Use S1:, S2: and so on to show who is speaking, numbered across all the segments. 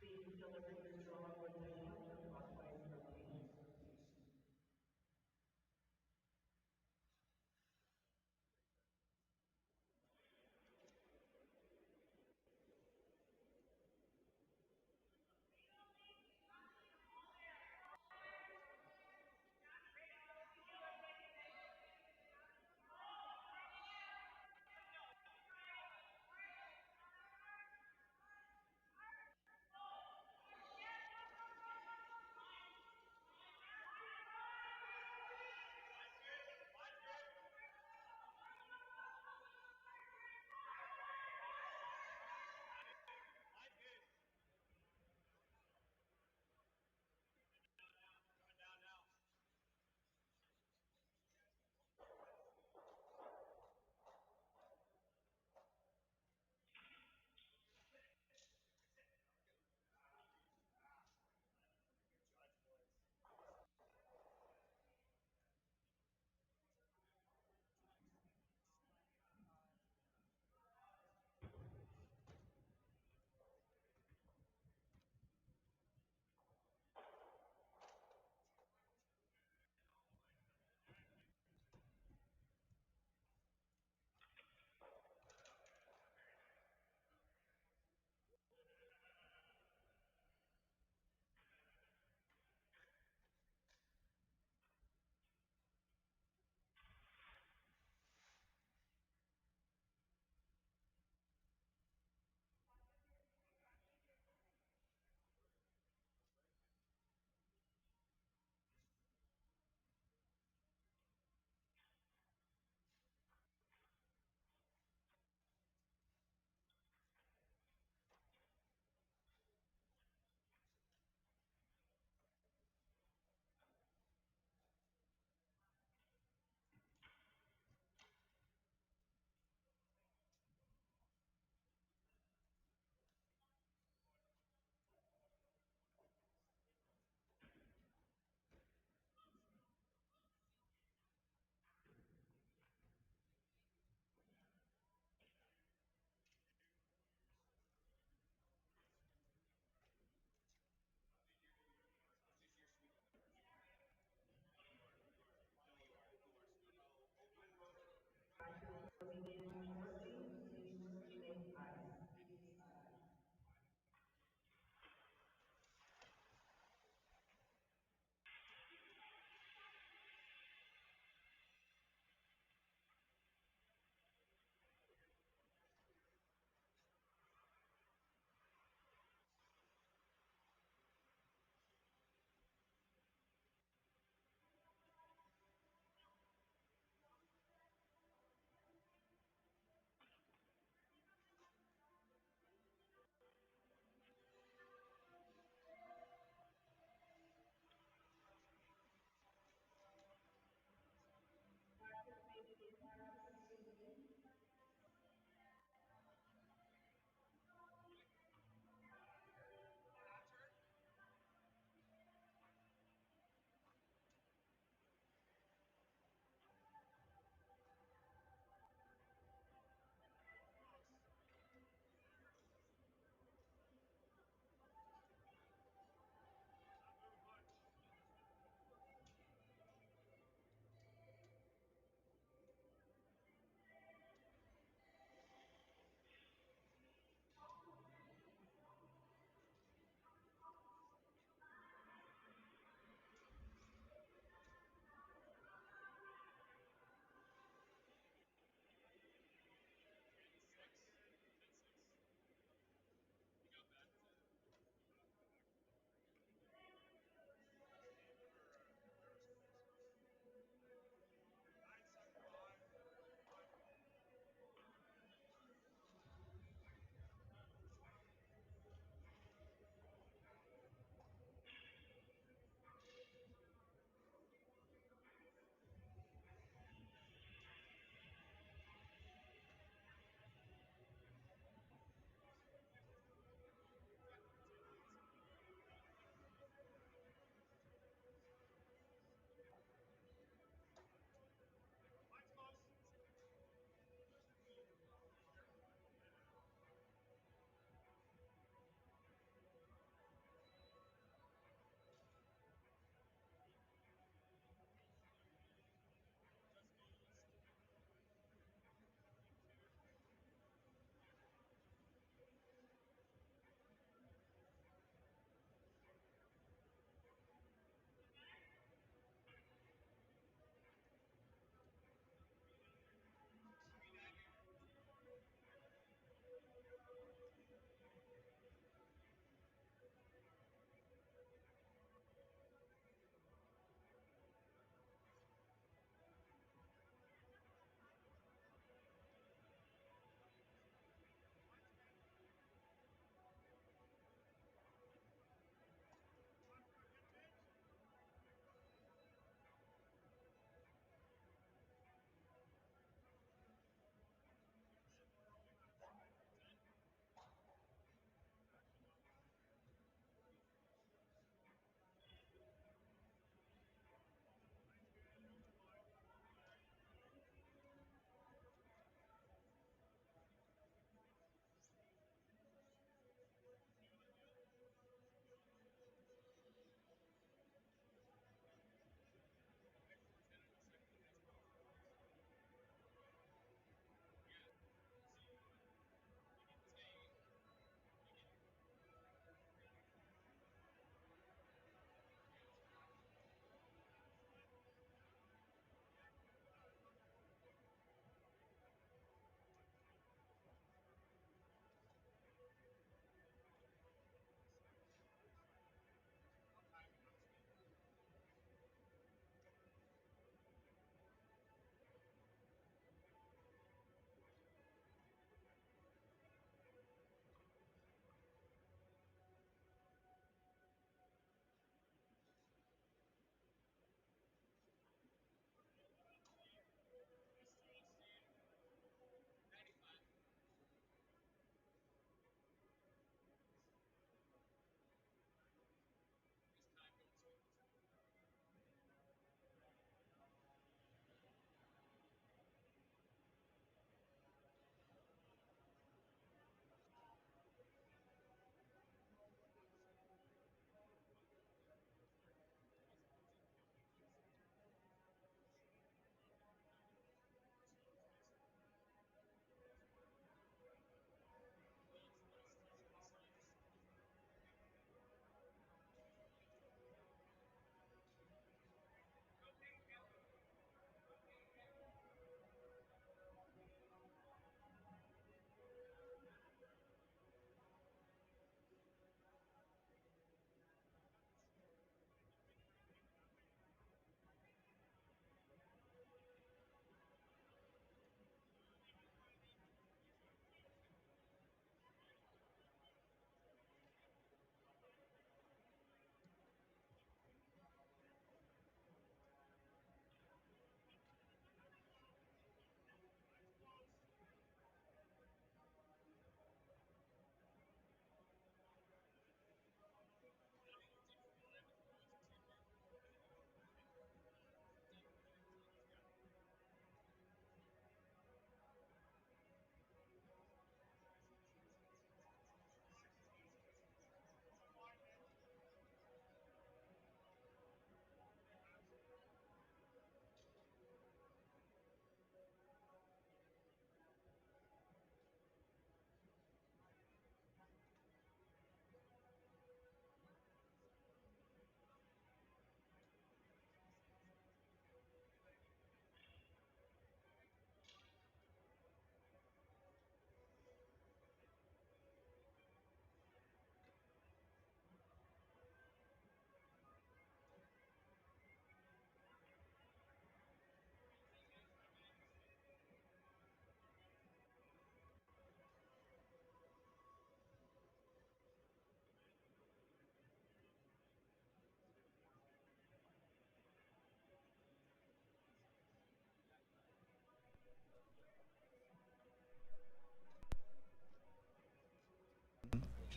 S1: Being delivered this song with the shelter clockwise rotation.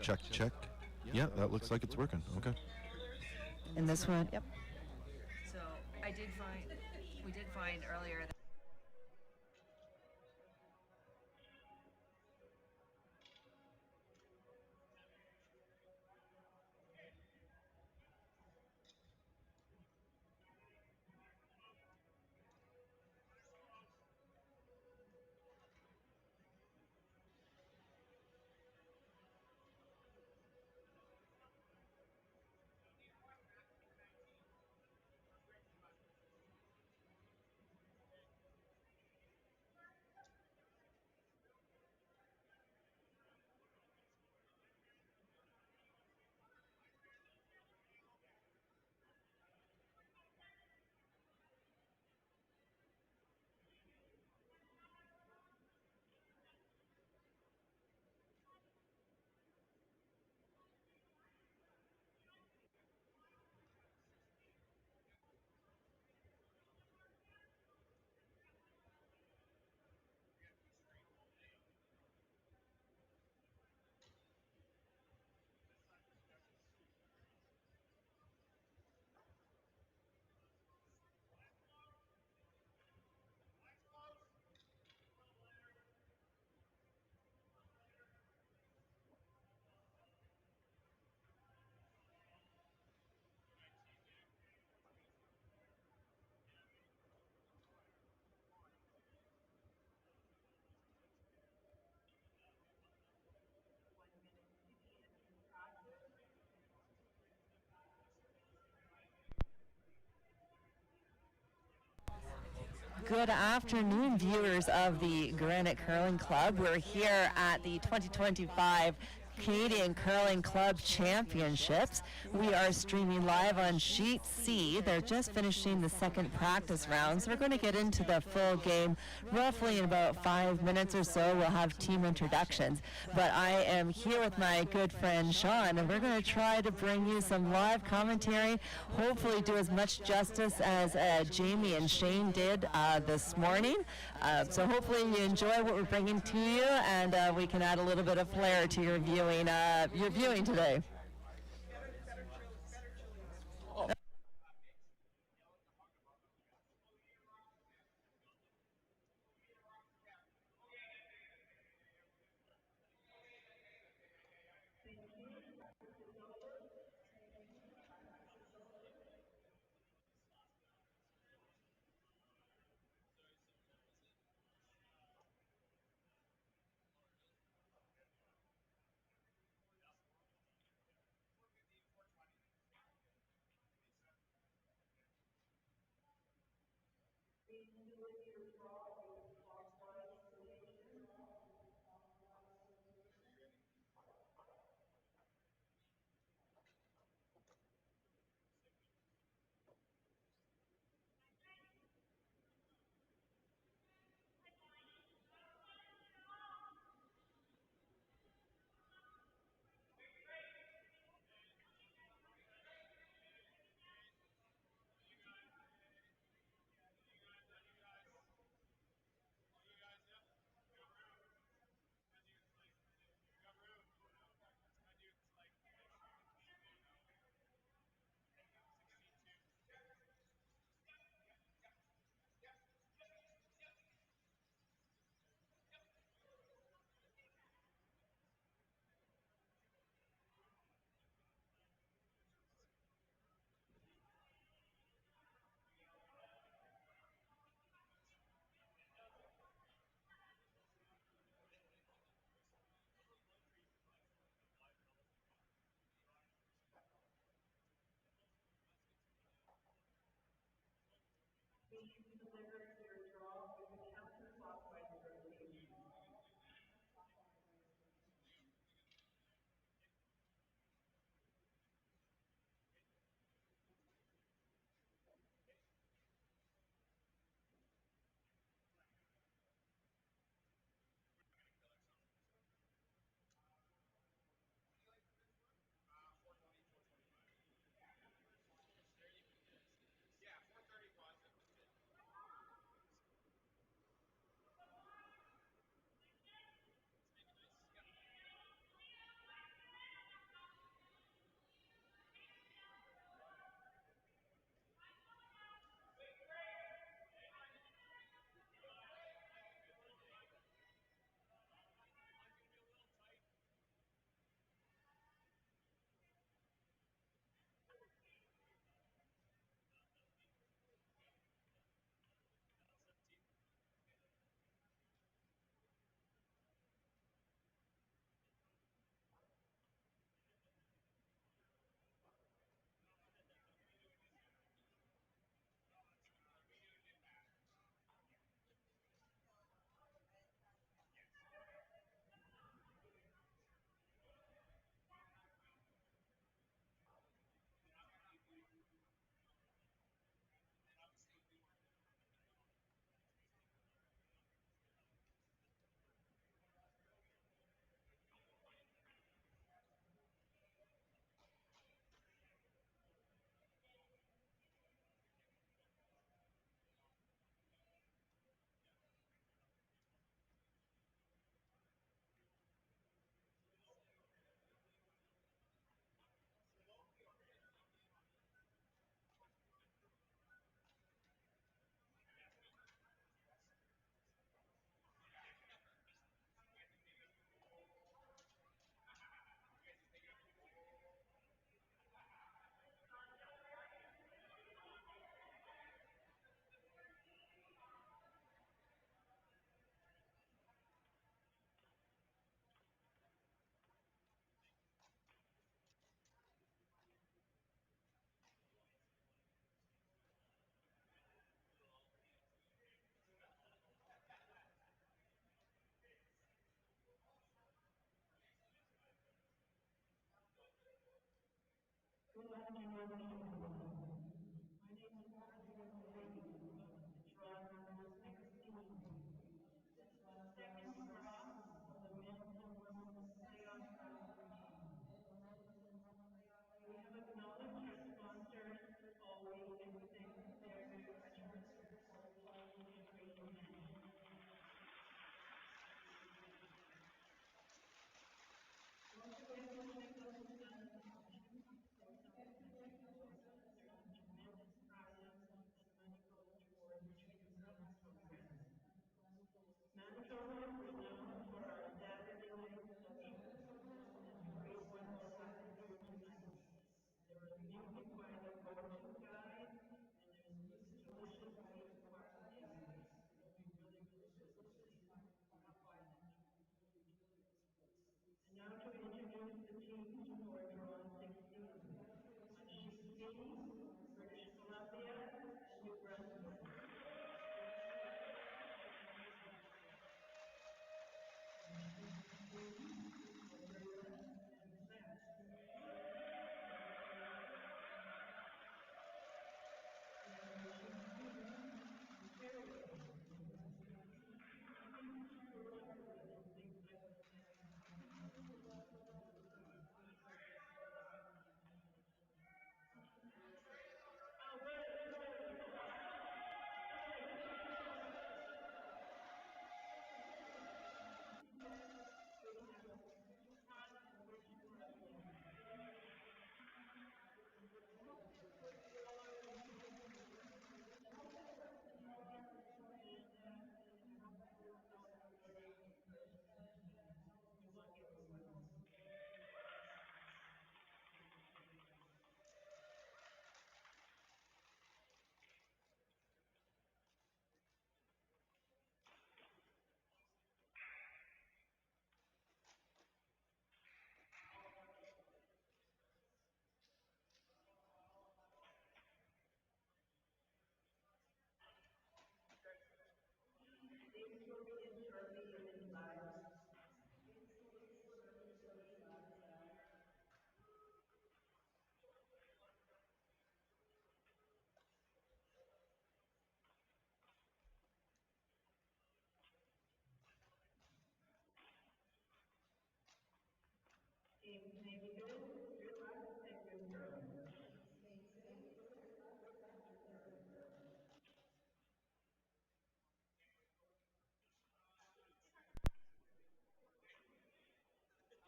S2: Check, check. Yeah, that looks like it's working. Okay.
S3: And this one, yep.
S4: So we did find earlier that
S3: Good afternoon, viewers of the Granite Curling Club. We're here at the 2025 Canadian Curling Club Championships. We are streaming live on Sheet C. They're just finishing the second practice round, so we're going to get into the full game roughly in about 5 minutes or so. We'll have team introductions. But I am here with my good friend Sean, and we're going to try to bring you some live commentary, hopefully do as much justice as Jamie and Shane did this morning. So hopefully you enjoy what we're bringing to you, and we can add a little bit of flair to your viewing today.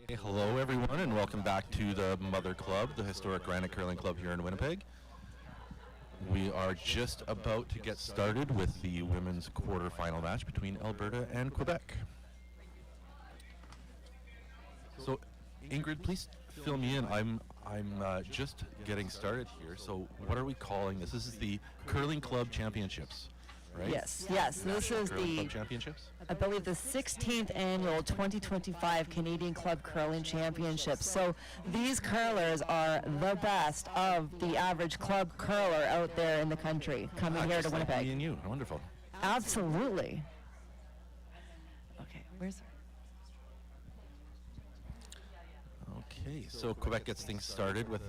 S2: Hey, hello, everyone, and welcome back to the Mother Club, the historic Granite Curling Club here in Winnipeg. We are just about to get started with the women's quarterfinal match between Alberta and Quebec. So, Ingrid, please fill me in. I'm just getting started here. So, what are we calling this? This is the Curling Club Championships, right?
S3: Yes, yes. This is
S2: Curling Club
S3: the,
S2: Championships.
S3: I believe, the 16th annual 2025 Canadian Club Curling Championships. So these curlers are the best of the average club curler out there in the country coming here to
S2: Just like me
S3: Winnipeg.
S2: and you. Wonderful.
S3: Absolutely. Okay, where's...
S2: Okay, so Quebec gets things started with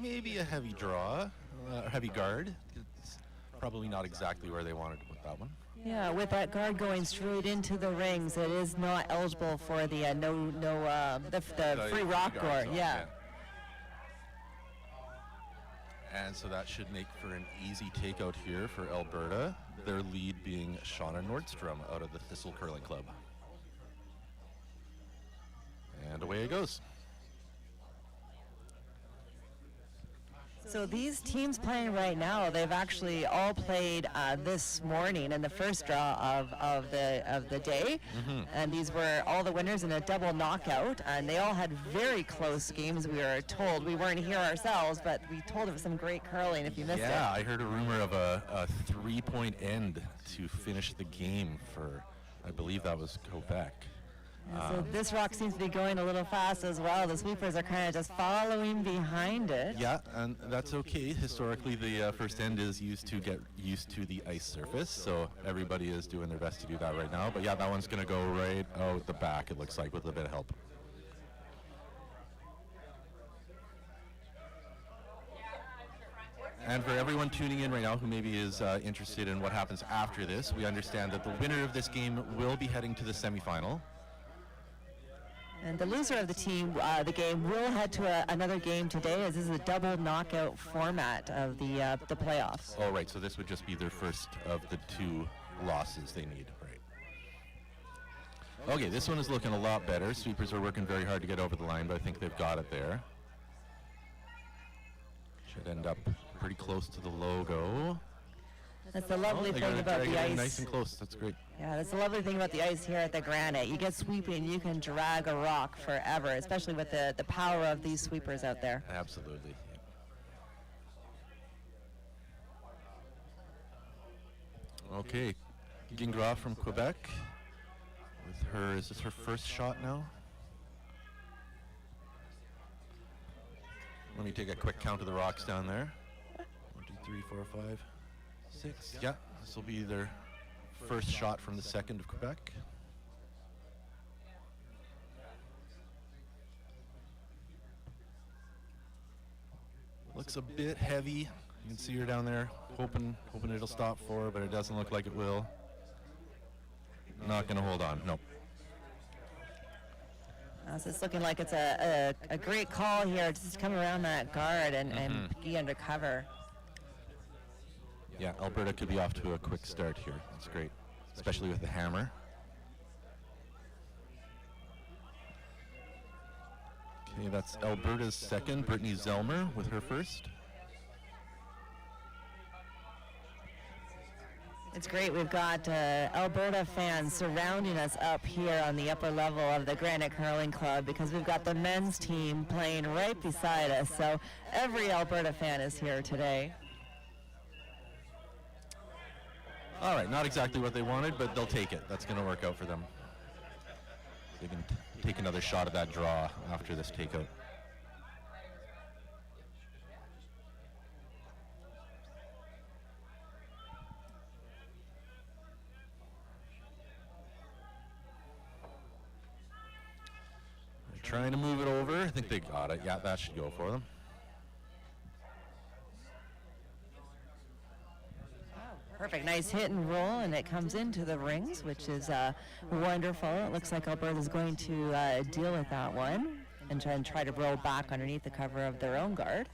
S2: maybe a heavy draw, heavy guard. It's probably not exactly where they wanted to put that one.
S3: Yeah, with that guard going straight into the rings, it is not eligible for the the free rock
S2: guard
S3: guard.
S2: zone,
S3: Yeah.
S2: And so that should make for an easy takeout here for Alberta, their lead being Shauna Nordstrom out of the Thistle Curling Club. And away it goes.
S3: So these teams playing right now, they've actually all played this morning in the first draw of the day, and these were all the winners in a double knockout, and they all had very close games. We were told, we weren't here ourselves, but we told of some great curling. If you missed it,
S2: Yeah, I heard a rumor of a 3-point end to finish the game for, I believe that was Quebec.
S3: So this rock seems to be going a little fast as well. The sweepers are kind of just following behind it.
S2: Yeah, and that's okay. Historically, the first end is used to get used to the ice surface, so everybody is doing their best to do that right now. But yeah, that one's going to go right out the back, it looks like, with a bit of help. And for everyone tuning in right now who maybe is interested in what happens after this, we understand that the winner of this game will be heading to the semifinal.
S3: And the loser of the game will head to another game today, as this is a double knockout format of the playoffs.
S2: Oh, right. So this would just be their first of the 2 losses they need. Right. Okay, this one is looking a lot better. Sweepers are working very hard to get over the line, but I think they've got it there. Should end up pretty close to the logo.
S3: That's the lovely thing about the ice.
S2: Nice and close. That's great.
S3: Yeah, that's the lovely thing about the ice here at the Granite. You get sweeping, you can drag a rock forever, especially with the power of these sweepers out there.
S2: Absolutely. Okay, Gingras from Quebec. With her, is this her first shot now? Let me take a quick count of the rocks down there. 1, 2, 3, 4, 5, 6. Yeah, this will be their first shot from the second of Quebec. Looks a bit heavy. You can see her down there, hoping it'll stop for her, but it doesn't look like it will. Not going to hold on. Nope.
S3: So it's looking like it's a great call here to just come around that guard and be under cover.
S2: Yeah, Alberta could be off to a quick start here. That's great, especially with the hammer. Okay, that's Alberta's second, Brittany Zelmer with her first.
S3: It's great. We've got Alberta fans surrounding us up here on the upper level of the Granite Curling Club, because we've got the men's team playing right beside us. So every Alberta fan is here today.
S2: All right, not exactly what they wanted, but they'll take it. That's going to work out for them. They can take another shot at that draw after this takeout. Trying to move it over. I think they got it. Yeah, that should go for them.
S3: Perfect. Nice hit and roll, and it comes into the rings, which is wonderful. It looks like Alberta's going to deal with that one and try to roll back underneath the cover of their own guard.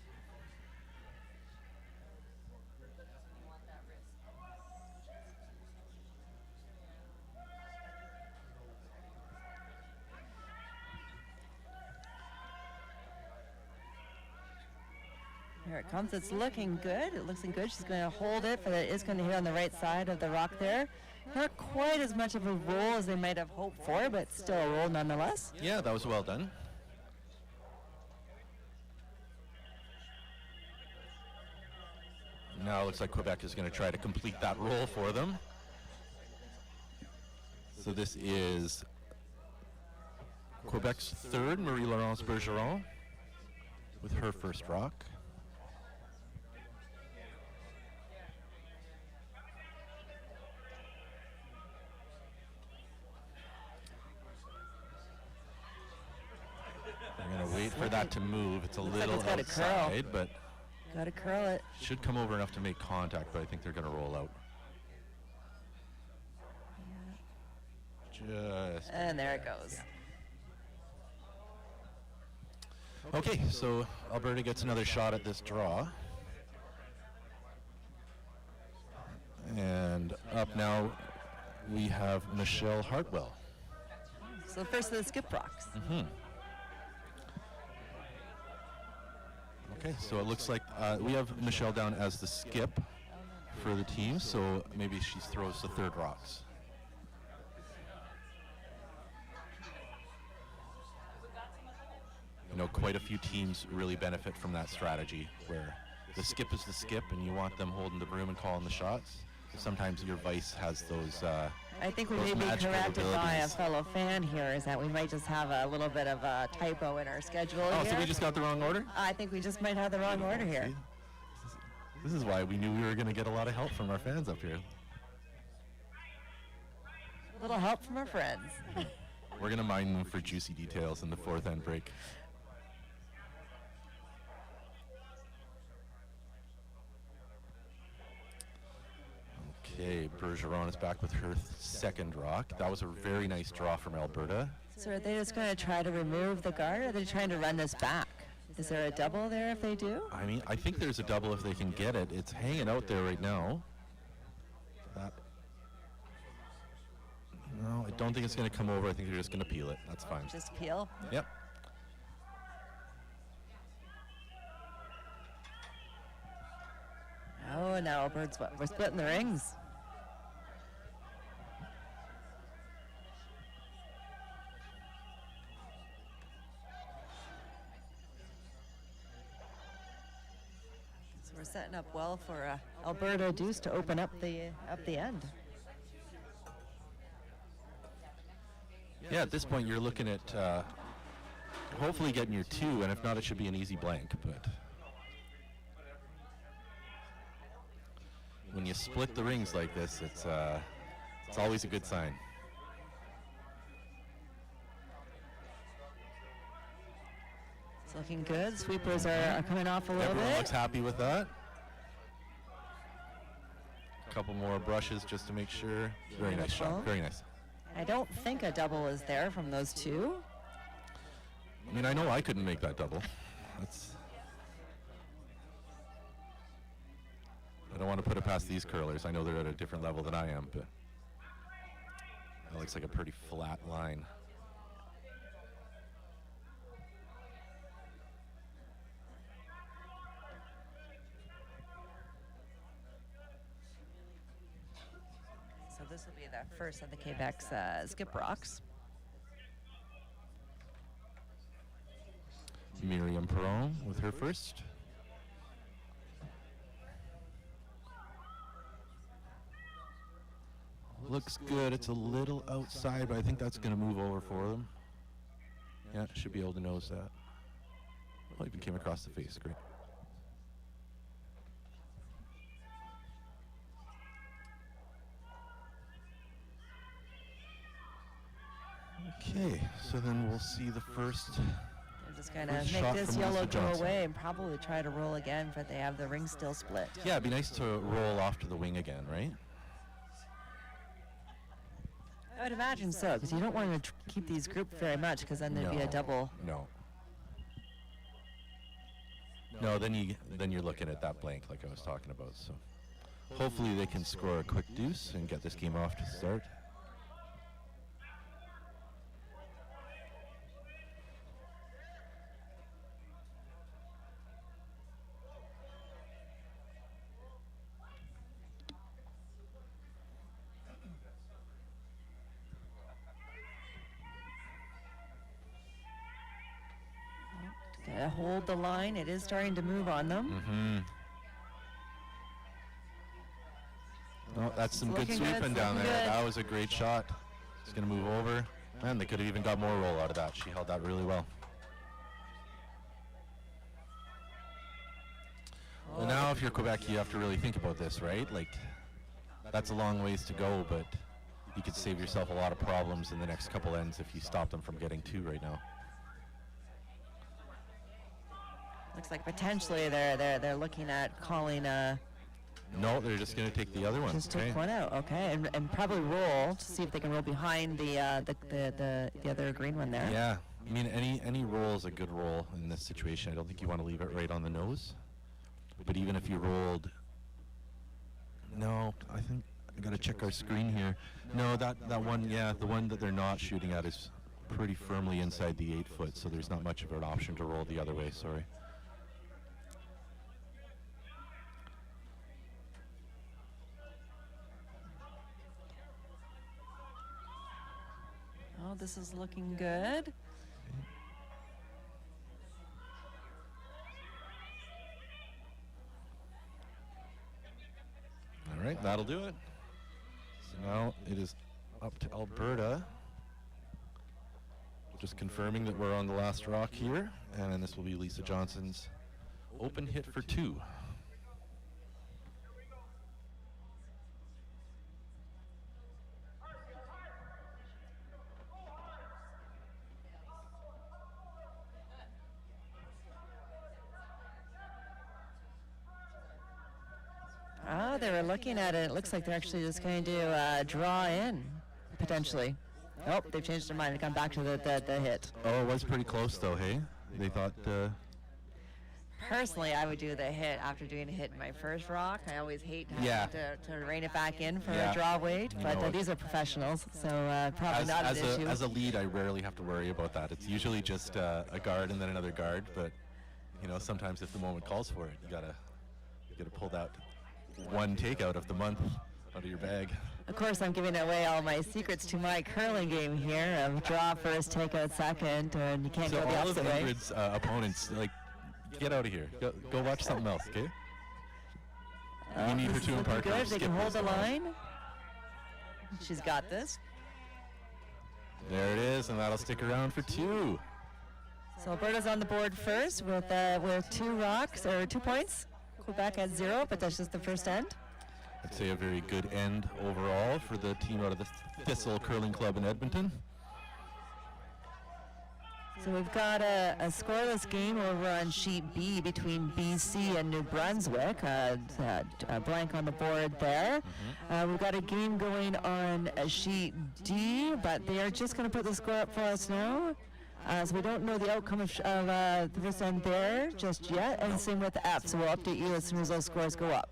S3: Here it comes. It's looking good. It looks good. She's going to hold it, but it is going to hit on the right side of the rock there. Not quite as much of a roll as they might have hoped for, but still a roll nonetheless.
S2: Yeah, that was well done. Now it looks like Quebec is going to try to complete that roll for them. So this is Quebec's third, Marie-Laurence Bergeron, with her first rock. We're going to wait for that to move. It's a little outside, but
S3: got to curl it.
S2: Should come over enough to make contact, but I think they're going to roll out. Just
S3: and there it goes.
S2: Yeah. Okay, so Alberta gets another shot at this draw. And up now we have Michelle Hartwell.
S3: So the first of the skip rocks.
S2: Okay, so it looks like we have Michelle down as the skip for the team, so maybe she throws the third rocks. You know, quite a few teams really benefit from that strategy where the skip is the skip and you want them holding the broom and calling the shots. Sometimes your vice has those
S3: I think we may be corrected by a fellow fan here, is that we might just have a little bit of a typo in our schedule here.
S2: So we just got the wrong order?
S3: I think we just might have the wrong order here.
S2: This is why we knew we were going to get a lot of help from our fans up here.
S3: A little help from our friends.
S2: We're going to mine them for juicy details in the fourth end break. Okay, Bergeron is back with her second rock. That was a very nice draw from Alberta.
S3: So are they just going to try to remove the guard, or are they trying to run this back? Is there a double there if they do?
S2: I mean, I think there's a double if they can get it. It's hanging out there right now. No, I don't think it's going to come over. I think they're just going to peel it. That's fine.
S3: Just peel?
S2: Yep.
S3: Oh, now we're splitting the rings. So we're setting up well for Alberta Deuce to open up the end.
S2: Yeah, at this point you're looking at hopefully getting your 2, and if not, it should be an easy blank. But when you split the rings like this, it's always a good sign.
S3: It's looking good. Sweepers are coming off a little
S2: Everyone
S3: bit.
S2: looks happy with that. A couple more brushes just to make sure. Very nice shot. Very nice.
S3: I don't think a double is there from those two.
S2: I mean, I know I couldn't make that double. I don't want to put it past these curlers. I know they're at a different level than I am, but that looks like a pretty flat line.
S3: So this will be the first of the Quebec's skip rocks.
S2: Miriam Perron with her first. Looks good. It's a little outside, but I think that's going to move over for them. Yeah, should be able to nose that. Oh, even came across the face. Great. Okay, so then we'll see the first.
S3: They're just going to
S2: First
S3: make
S2: shot
S3: this
S2: from
S3: yellow
S2: Melissa
S3: go
S2: Johnson.
S3: away and probably try to roll again, but they have the ring still split.
S2: Yeah, it'd be nice to roll off to the wing again, right?
S3: I would imagine so, because you don't want to keep these grouped very much, because then there'd be a double.
S2: No. No, then you're looking at that blank like I was talking about. So hopefully they can score a quick deuce and get this game off to start.
S3: Gotta hold the line. It is starting to move on them.
S2: Oh, that's some good
S3: Looking good,
S2: sweeping down
S3: looking
S2: there.
S3: good.
S2: That was a great shot. It's going to move over. And they could have even got more roll out of that. She held that really well. Well, now if you're Quebec, you have to really think about this, right? Like, that's a long ways to go, but you could save yourself a lot of problems in the next couple ends if you stop them from getting 2 right now.
S3: Looks like potentially they're looking at calling
S2: No, they're just going to take the other one.
S3: just took one out. Okay, and probably roll to see if they can roll behind the other green one there.
S2: Yeah, I mean any roll is a good roll in this situation. I don't think you want to leave it right on the nose. But even if you rolled, no, I think I got to check our screen here. No, that one, yeah, the one that they're not shooting at is pretty firmly inside the 8 foot, so there's not much of an option to roll the other way. Sorry.
S3: Oh, this is looking good.
S2: All right, that'll do it. So now it is up to Alberta. Just confirming that we're on the last rock here, and then this will be Lisa Johnson's open hit for 2.
S3: Oh, they were looking at it. It looks like they're actually just going to draw in, potentially. Oh, they've changed their mind and gone back to the hit.
S2: Oh, it was pretty close though, hey? They thought,
S3: Personally, I would do the hit after doing a hit in my first rock. I always hate having to rein it back in for a draw weight, but these are professionals, so probably not an issue.
S2: As a lead, I rarely have to worry about that. It's usually just a guard and then another guard, but you know, sometimes if the moment calls for it, you gotta pull that one takeout of the month out of your bag.
S3: Of course, I'm giving away all my secrets to my curling game here of draw first, take out second, and you can't go the opposite way.
S2: So all of Ingrid's opponents, like, get out of here. Go watch something else, okay? You need her to impart.
S3: Good. They can hold the line. She's got this.
S2: There it is, and that'll stick around for two.
S3: So Alberta's on the board first with 2 rocks or 2 points. Quebec at 0, but that's just the first end.
S2: I'd say a very good end overall for the team out of the Thistle Curling Club in Edmonton.
S3: So we've got a scoreless game over on sheet B between BC and New Brunswick. A blank on the board there. We've got a game going on sheet D, but they are just going to put the score up for us now. So we don't know the outcome of the first end there just yet, and same with F. So we'll update you as soon as those scores go up.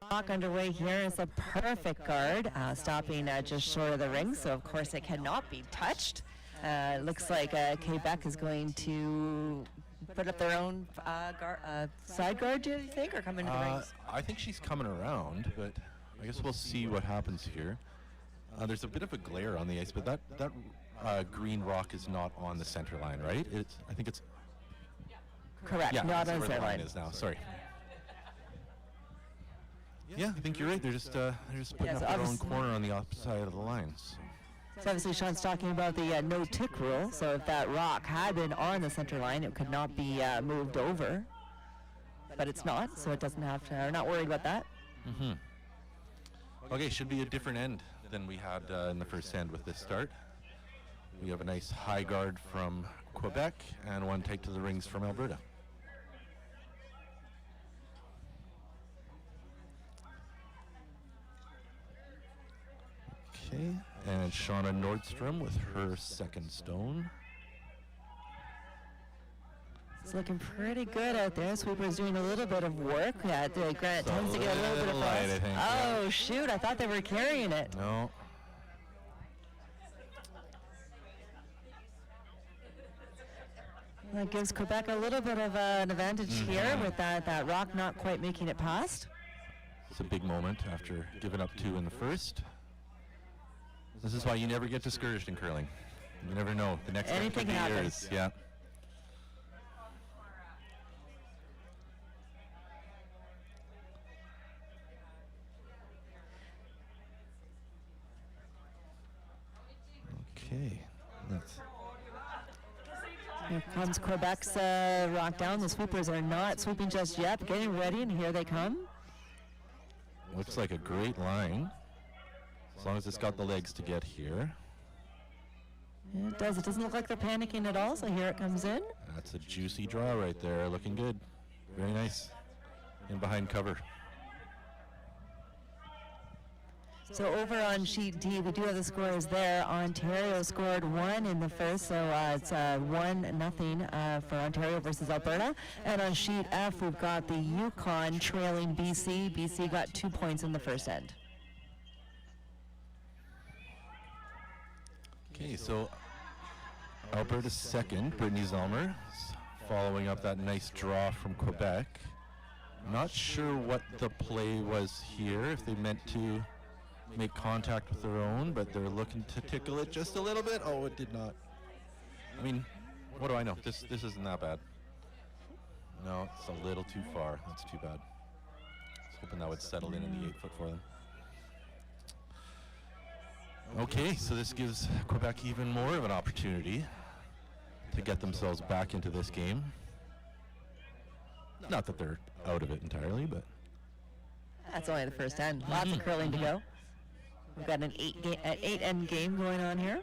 S3: Block underway here is a perfect guard, stopping just short of the ring, so of course it cannot be touched. Looks like Quebec is going to put up their own side guard, do you think, or come into the rings?
S2: I think she's coming around, but I guess we'll see what happens here. There's a bit of a glare on the ice, but that green rock is not on the center line, right? I think it's...
S3: Correct, not on the center line.
S2: Is now. Sorry. Yeah, I think you're right. They're just putting up their own corner on the opposite side of the lines.
S3: So obviously Sean's talking about the no-tick rule. So if that rock had been on the center line, it could not be moved over. But it's not, so it doesn't have to. We're not worried about that.
S2: Okay, should be a different end than we had in the first end with this start. We have a nice high guard from Quebec and one take to the rings from Alberta. Okay, and Shauna Nordstrom with her second stone.
S3: It's looking pretty good out there. Sweeper's doing a little bit of work. Yeah, the Granite tends to get a little bit of
S2: light, I think.
S3: Oh, shoot, I thought they were carrying it.
S2: No.
S3: That gives Quebec a little bit of an advantage here with that rock not quite making it past.
S2: It's a big moment after giving up 2 in the first. This is why you never get discouraged in curling. You never know. The next one could be yours. Yeah. Okay.
S3: Here comes Quebec's rock down. The sweepers are not sweeping just yet, but getting ready, and here they come.
S2: Looks like a great line. As long as it's got the legs to get here.
S3: Yeah, it does. It doesn't look like they're panicking at all, so here it comes in.
S2: That's a juicy draw right there. Looking good. Very nice. In behind cover.
S3: So over on sheet D, we do have the scores there. Ontario scored 1 in the first, so it's 1-0 for Ontario versus Alberta. And on sheet F, we've got the Yukon trailing BC. BC got 2 points in the first end.
S2: Okay, so Alberta's second, Brittany Zellmer, following up that nice draw from Quebec. Not sure what the play was here, if they meant to make contact with their own, but they're looking to tickle it just a little bit. Oh, it did not. I mean, what do I know? This isn't that bad. No, it's a little too far. That's too bad. I was hoping that would settle in the 8-foot for them. Okay, so this gives Quebec even more of an opportunity to get themselves back into this game. Not that they're out of it entirely, but
S3: That's only the first end. Lots of curling to go. We've got an 8-end game going on here.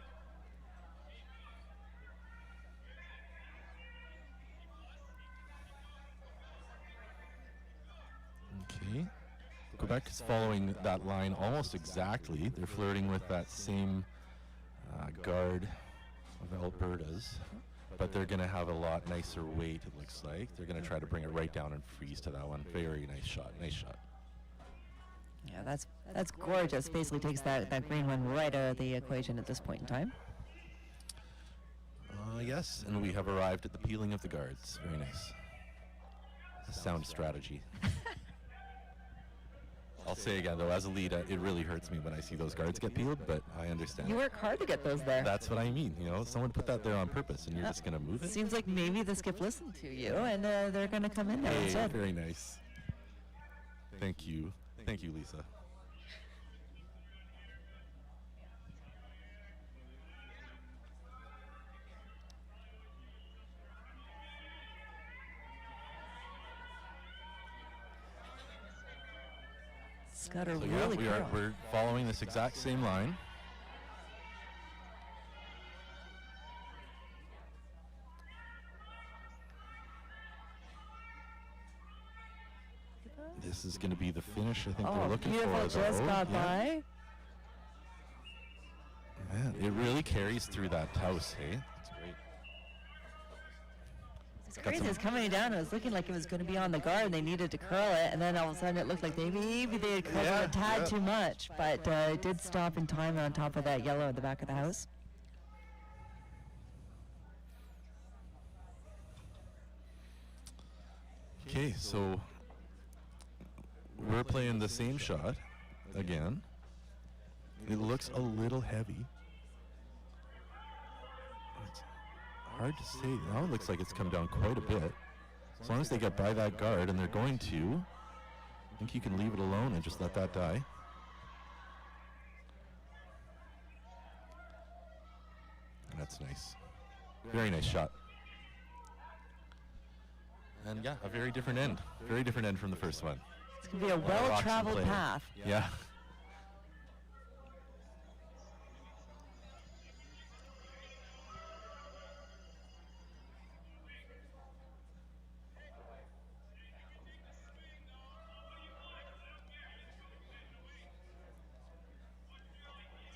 S2: okay. Quebec is following that line almost exactly. They're flirting with that same guard of Alberta's, but they're going to have a lot nicer weight, it looks like. They're going to try to bring it right down and freeze to that one. Very nice shot. Nice shot.
S3: Yeah, that's gorgeous. Basically takes that green one right out of the equation at this point in time.
S2: Yes, and we have arrived at the peeling of the guards. Very nice. A sound strategy. I'll say again, though, as a lead, it really hurts me when I see those guards get peeled, but I understand.
S3: You work hard to get those there.
S2: That's what I mean. You know, someone put that there on purpose, and you're just going to move it.
S3: Seems like maybe the skip listened to you, and they're going to come in there
S2: Hey,
S3: instead.
S2: very nice. Thank you. Thank you, Lisa.
S3: Scudder
S2: So yeah,
S3: really curl.
S2: we're following this exact same line. This is going to be the finish I think they're
S3: Oh,
S2: looking
S3: beautiful,
S2: for.
S3: just
S2: though.
S3: got
S2: Yeah.
S3: by.
S2: Man, it really carries through that house, hey? That's great.
S3: It's
S2: Got
S3: crazy.
S2: some-
S3: It's coming down. It was looking like it was going to be on the guard, and they needed to curl it. And then all of a sudden, it looked like maybe they had curled
S2: Yeah,
S3: it a tad
S2: yeah.
S3: too much. But it did stop in time on top of that yellow at the back of the house.
S2: Okay, so we're playing the same shot again. It looks a little heavy. It's hard to say. Now it looks like it's come down quite a bit. As long as they get by that guard, and they're going to, I think you can leave it alone and just let that die. That's nice. Very nice shot. And yeah, a very different end. Very different end from the first one.
S3: It's going to be a
S2: Lot of action
S3: well-traveled
S2: player.
S3: path.
S2: Yeah.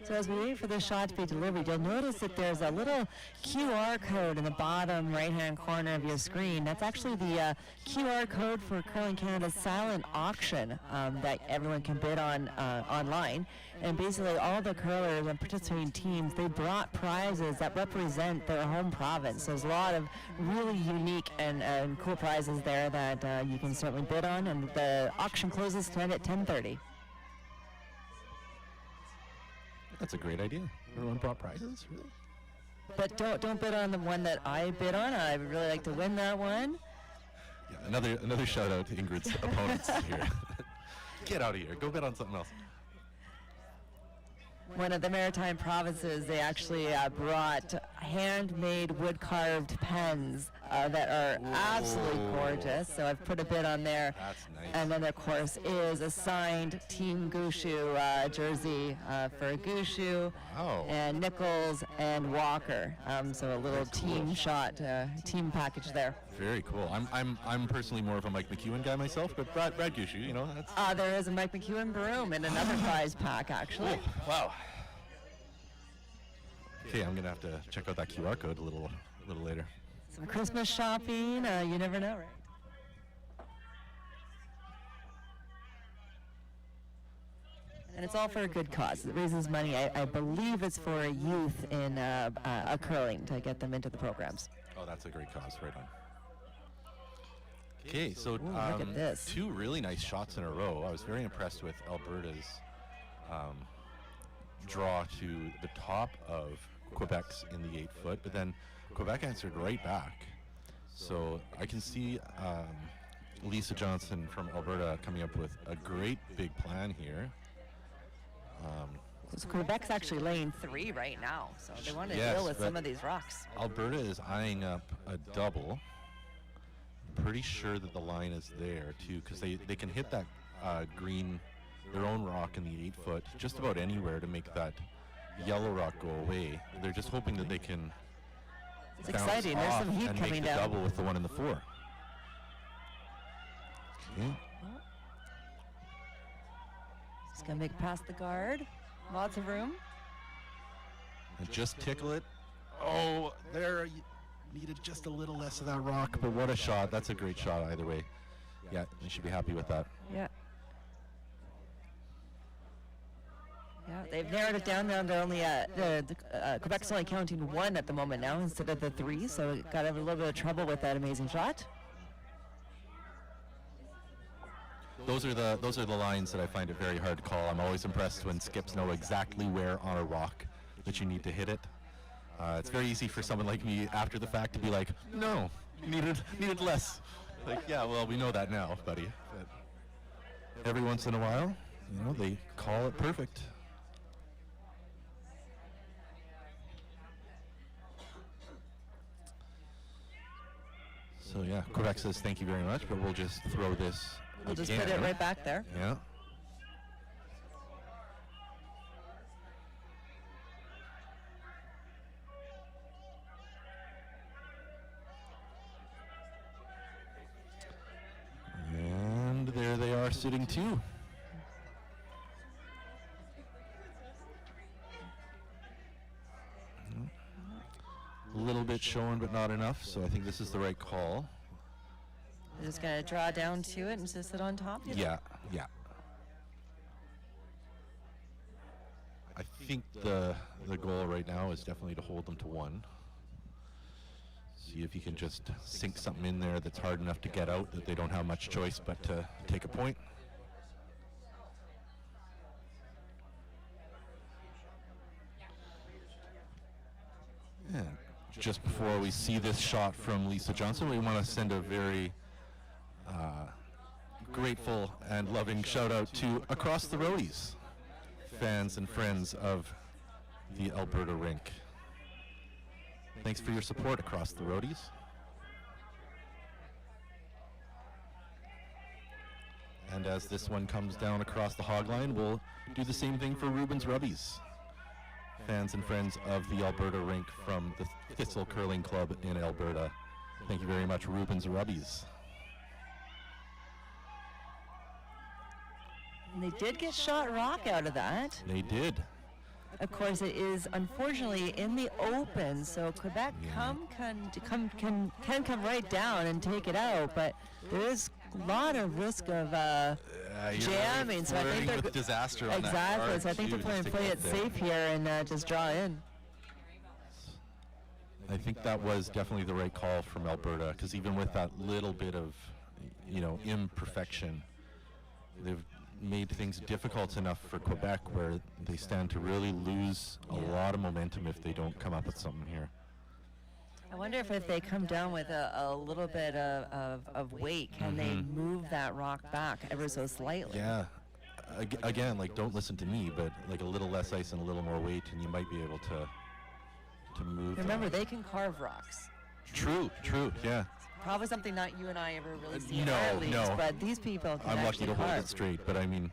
S3: So as we wait for the shot to be delivered, you'll notice that there's a little QR code in the bottom right-hand corner of your screen. That's actually the QR code for Curling Canada's silent auction that everyone can bid on online. And basically all the curlers and participating teams, they brought prizes that represent their home province. So there's a lot of really unique and cool prizes there that you can certainly bid on. And the auction closes tonight at 10:30.
S2: That's a great idea. Everyone brought prizes, really?
S3: But don't bid on the one that I bid on. I would really like to win that one.
S2: Yeah, another shout out to Ingrid's opponents here. Get out of here. Go bet on something else.
S3: One of the maritime provinces, they actually brought handmade wood-carved pens that are absolutely
S2: Ooh.
S3: gorgeous. So I've put a bid on there.
S2: That's nice.
S3: And then, of course, is a signed Team Gushu jersey for Gushu
S2: Wow.
S3: and Nichols and Walker. So a little
S2: That's cool.
S3: team shot, team package there.
S2: Very cool. I'm personally more of a Mike McEwen guy myself, but Brad Gushu, you know, that's
S3: There is a Mike McEwen broom in another prize pack, actually.
S2: wow. Okay, I'm gonna have to check out that QR code a little later.
S3: Some Christmas shopping, you never know, right? And it's all for a good cause. It raises money. I believe it's for youth in curling to get them into the programs.
S2: Oh, that's a great cause. Right on. Okay, so
S3: look at this.
S2: 2 really nice shots in a row. I was very impressed with Alberta's draw to the top of Quebec's in the 8-foot, but then Quebec answered right back. So I can see Lisa Johnson from Alberta coming up with a great big plan here.
S3: So Quebec's actually laying 3 right now, so they want to deal with some of these rocks.
S2: Alberta is eyeing up a double. Pretty sure that the line is there too, because they can hit that green, their own rock in the 8-foot just about anywhere to make that yellow rock go away. They're just hoping that they can
S3: It's
S2: bounce
S3: exciting. There's
S2: off
S3: some heat
S2: and
S3: coming
S2: make the
S3: down.
S2: double with the 1 and the 4. Okay.
S3: It's going to make it past the guard. Lots of room.
S2: And just tickle it. Oh, there. Needed just a little less of that rock, but what a shot. That's a great shot either way. Yeah, you should be happy with that.
S3: Yeah. Yeah, they've narrowed it down now to only, Quebec's only counting 1 at the moment now instead of the 3, so it got a little bit of trouble with that amazing shot.
S2: Those are the lines that I find it very hard to call. I'm always impressed when skips know exactly where on a rock that you need to hit it. It's very easy for someone like me after the fact to be like, no, needed less. Like, yeah, well, we know that now, buddy. But every once in a while, they call it perfect. So yeah, Quebec says thank you very much, but we'll just throw this
S3: We'll just
S2: again.
S3: put it right back there.
S2: Yeah. And there they are sitting 2. A little bit showing, but not enough, so I think this is the right call.
S3: We're just going to draw down to it and just sit on top.
S2: Yeah. I think the goal right now is definitely to hold them to 1. See if you can just sink something in there that's hard enough to get out that they don't have much choice but to take a point. And just before we see this shot from Lisa Johnson, we want to send a very grateful and loving shout out to Across the Roadies, fans and friends of the Alberta rink. Thanks for your support, Across the Roadies. And as this one comes down across the hog line, we'll do the same thing for Rubens Rubbies, fans and friends of the Alberta rink from the Thistle Curling Club in Alberta. Thank you very much, Rubens Rubbies.
S3: And they did get shot rock out of that.
S2: They did.
S3: Of course, it is unfortunately in the open, so Quebec can come right down and take it out, but there is a lot of risk of jamming. So I think they're
S2: with disaster on that
S3: exactly.
S2: card
S3: So I think
S2: too,
S3: they're going to
S2: just
S3: play
S2: get
S3: it
S2: there.
S3: safe here and just draw in.
S2: I think that was definitely the right call from Alberta, because even with that little bit of, imperfection, they've made things difficult enough for Quebec where they stand to really lose a lot of momentum if they don't come up with something here.
S3: I wonder if they come down with a little bit of weight, can they move that rock back ever so slightly?
S2: Yeah. Again, don't listen to me, but a little less ice and a little more weight, and you might be able to move.
S3: Remember, they can carve rocks.
S2: True, yeah.
S3: Probably something not you and I ever really see in
S2: no,
S3: our leagues,
S2: no.
S3: but these people can
S2: I'm lucky
S3: actually
S2: to hold
S3: carve.
S2: it straight, but I mean...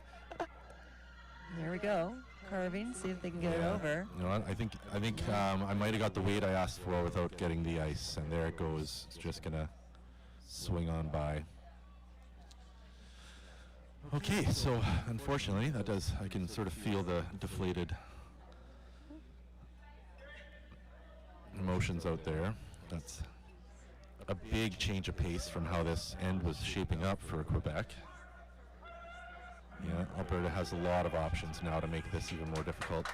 S3: There we go. Carving, see if they can get it over.
S2: You know what? I think I might have got the weight I asked for without getting the ice, and there it goes. It's just gonna swing on by. Okay, so unfortunately, I can sort of feel the deflated emotions out there. That's a big change of pace from how this end was shaping up for Quebec. Yeah, Alberta has a lot of options now to make this even more difficult.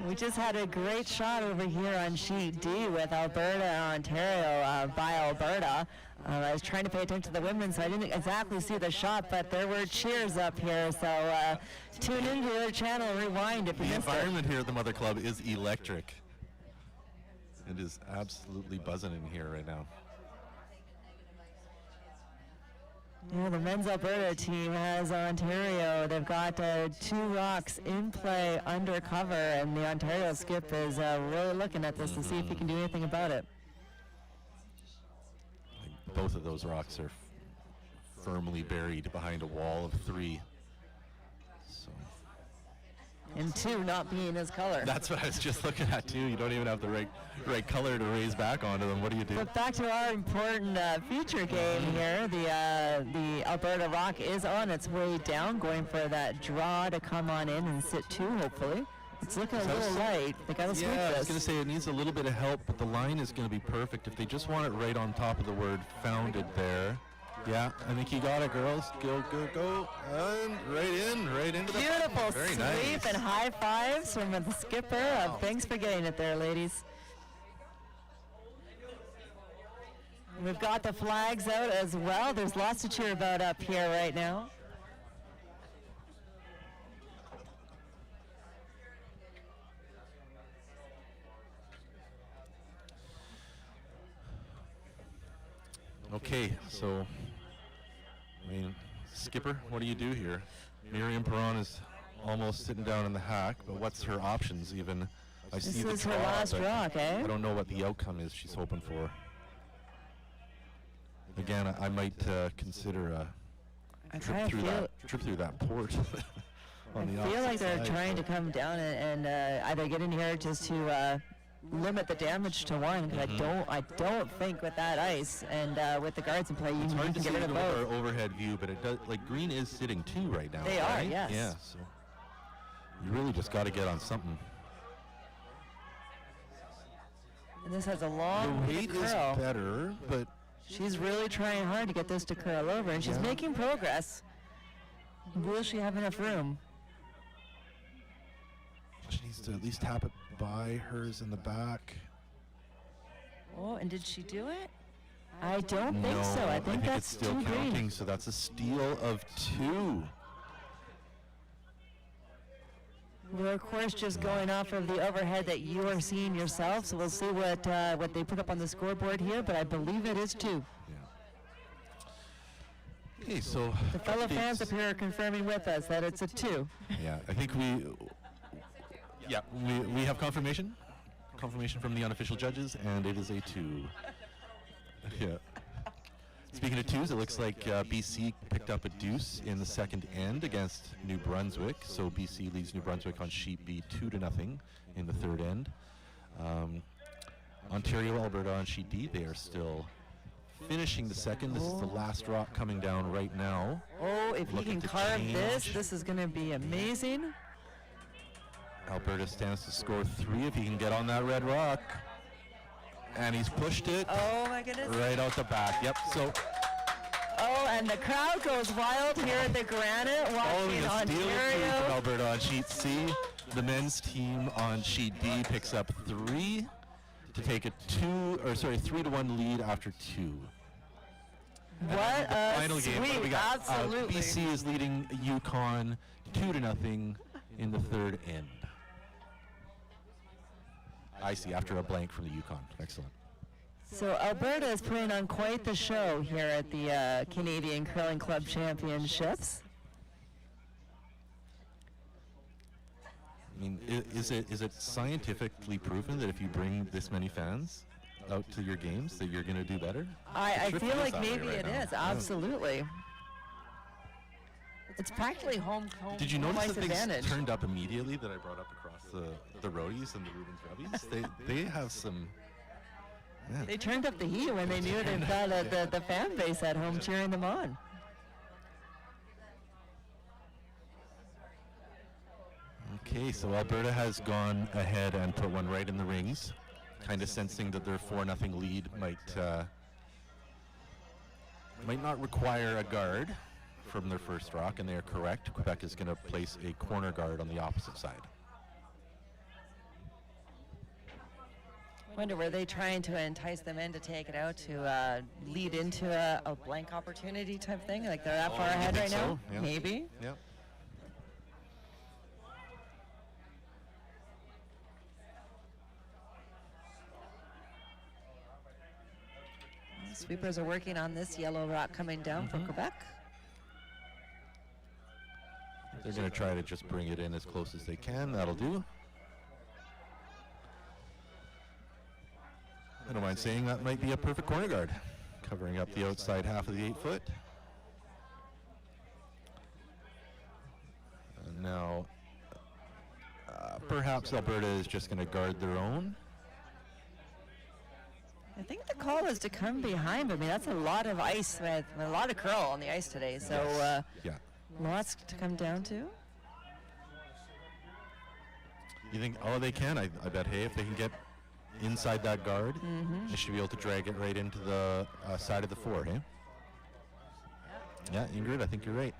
S3: We just had a great shot over here on sheet D with Alberta, Ontario, by Alberta. I was trying to pay attention to the women, so I didn't exactly see the shot, but there were cheers up here. So tune into their channel and rewind if you
S2: The
S3: missed it.
S2: environment here at the Mother Club is electric. It is absolutely buzzing in here right now.
S3: Yeah, the men's Alberta team has Ontario. They've got 2 rocks in play undercover, and the Ontario skip is really looking at this to see if he can do anything about it.
S2: Both of those rocks are firmly buried behind a wall of 3. So
S3: And 2 not being his color.
S2: that's what I was just looking at too. You don't even have the right color to raise back onto them. What do you do?
S3: But back to our important feature game here. The Alberta rock is on its way down, going for that draw to come on in and sit 2, hopefully. It's looking a little light. They got to sweep
S2: Yeah, I was
S3: this.
S2: going to say it needs a little bit of help, but the line is going to be perfect. If they just want it right on top of the word founded there. Yeah, I think you got it, girls. Go, go, go. And right into the
S3: Beautiful
S2: Very
S3: sweep
S2: nice.
S3: and high fives from the skipper. Thanks for getting it there, ladies. We've got the flags out as well. There's lots to cheer about up here right now.
S2: Okay, so, I mean, skipper, what do you do here? Miriam Perron is almost sitting down in the hack, but what's her options even? I
S3: This
S2: see the
S3: is her
S2: draw,
S3: last
S2: but
S3: rock, eh?
S2: I don't know what the outcome is she's hoping for. Again, I might consider a
S3: I
S2: trip
S3: kinda feel-
S2: through that port. on the
S3: I feel like
S2: opposite
S3: they're
S2: side,
S3: trying
S2: so-
S3: to come down and either get in here just to limit the damage to one. Because I don't think with that ice and with the guards in play, you
S2: It's
S3: can
S2: hard to
S3: get
S2: see
S3: rid of
S2: with
S3: both.
S2: our overhead view, but it does. Like green is sitting 2 right now.
S3: They are,
S2: right?
S3: yes.
S2: Yeah, so you really just got to get on something.
S3: And this has a
S2: The
S3: long
S2: weight is
S3: curl.
S2: better, but
S3: She's really trying hard to get this to curl over, and she's
S2: Yeah.
S3: making progress. Will she have enough room?
S2: she needs to at least tap it by hers in the back.
S3: Oh, and did she do it? I don't think
S2: No,
S3: so. I think
S2: it's
S3: that's
S2: still
S3: too
S2: counting.
S3: green.
S2: So that's a steal of 2.
S3: We're of course just going off of the overhead that you are seeing yourself, so we'll see what they put up on the scoreboard here. But I believe it is 2.
S2: Yeah. Okay, so
S3: The fellow fans
S2: updates.
S3: up here are confirming with us that it's a 2.
S2: Yeah, I think we have confirmation from the unofficial judges, and it is a 2. Yeah. Speaking of 2s, it looks like BC picked up a deuce in the second end against New Brunswick. So BC leads New Brunswick on sheet B 2-0 in the third end. Ontario, Alberta on sheet D, they are still finishing the second. This is the last rock coming down right now.
S3: Oh, if he
S2: Look
S3: can
S2: at the
S3: carve
S2: change.
S3: this is going to be amazing.
S2: Alberta stands to score 3 if he can get on that red rock. And he's pushed it
S3: Oh my goodness.
S2: right out the back. Yep, so
S3: Oh, and the crowd goes wild here at the Granite,
S2: following
S3: watching
S2: a steal of 3 from
S3: Ontario.
S2: Alberta on sheet C, the men's team on sheet D picks up 3 to take a 3-1 lead after 2.
S3: What
S2: The
S3: a
S2: final game, what do we
S3: sweep,
S2: got?
S3: absolutely.
S2: BC is leading Yukon 2-0 in the third end. I see, after a blank from the Yukon. Excellent.
S3: So Alberta is putting on quite the show here at the Canadian Curling Club Championships.
S2: I mean, is it scientifically proven that if you bring this many fans out to your games that you're going to do better?
S3: I
S2: sure
S3: feel
S2: feels
S3: like
S2: that way
S3: maybe
S2: right
S3: it
S2: now.
S3: is,
S2: Yeah.
S3: absolutely. It's practically home
S2: Did you
S3: home
S2: notice
S3: ice
S2: that things
S3: advantage.
S2: turned up immediately that I brought up across the roadies and the Rubens Rubbies? They have some. Yeah.
S3: They turned up the heat when they knew they've got the fan base at home cheering them on.
S2: Okay, so Alberta has gone ahead and put one right in the rings. kind of sensing that their 4-0 lead might not require a guard from their first rock, and they are correct. Quebec is going to place a corner guard on the opposite side.
S3: Wonder, were they trying to entice them in to take it out to lead into a blank opportunity type thing? Like they're that far
S2: I
S3: ahead
S2: think
S3: right
S2: so,
S3: now?
S2: yeah.
S3: Maybe.
S2: Yep.
S3: Sweepers are working on this yellow rock coming down for Quebec.
S2: They're going to try to just bring it in as close as they can. That'll do. I don't mind saying that might be a perfect corner guard, covering up the outside half of the 8-foot. And now, perhaps Alberta is just going to guard their own.
S3: I think the call is to come behind, but I mean, that's a lot of ice, with a lot of curl on the ice today. So
S2: Yeah.
S3: lots to come down to.
S2: You think, oh, they can? I bet, hey, if they can get inside that guard, they should be able to drag it right into the side of the 4, hey? Yeah, Ingrid, I think you're right.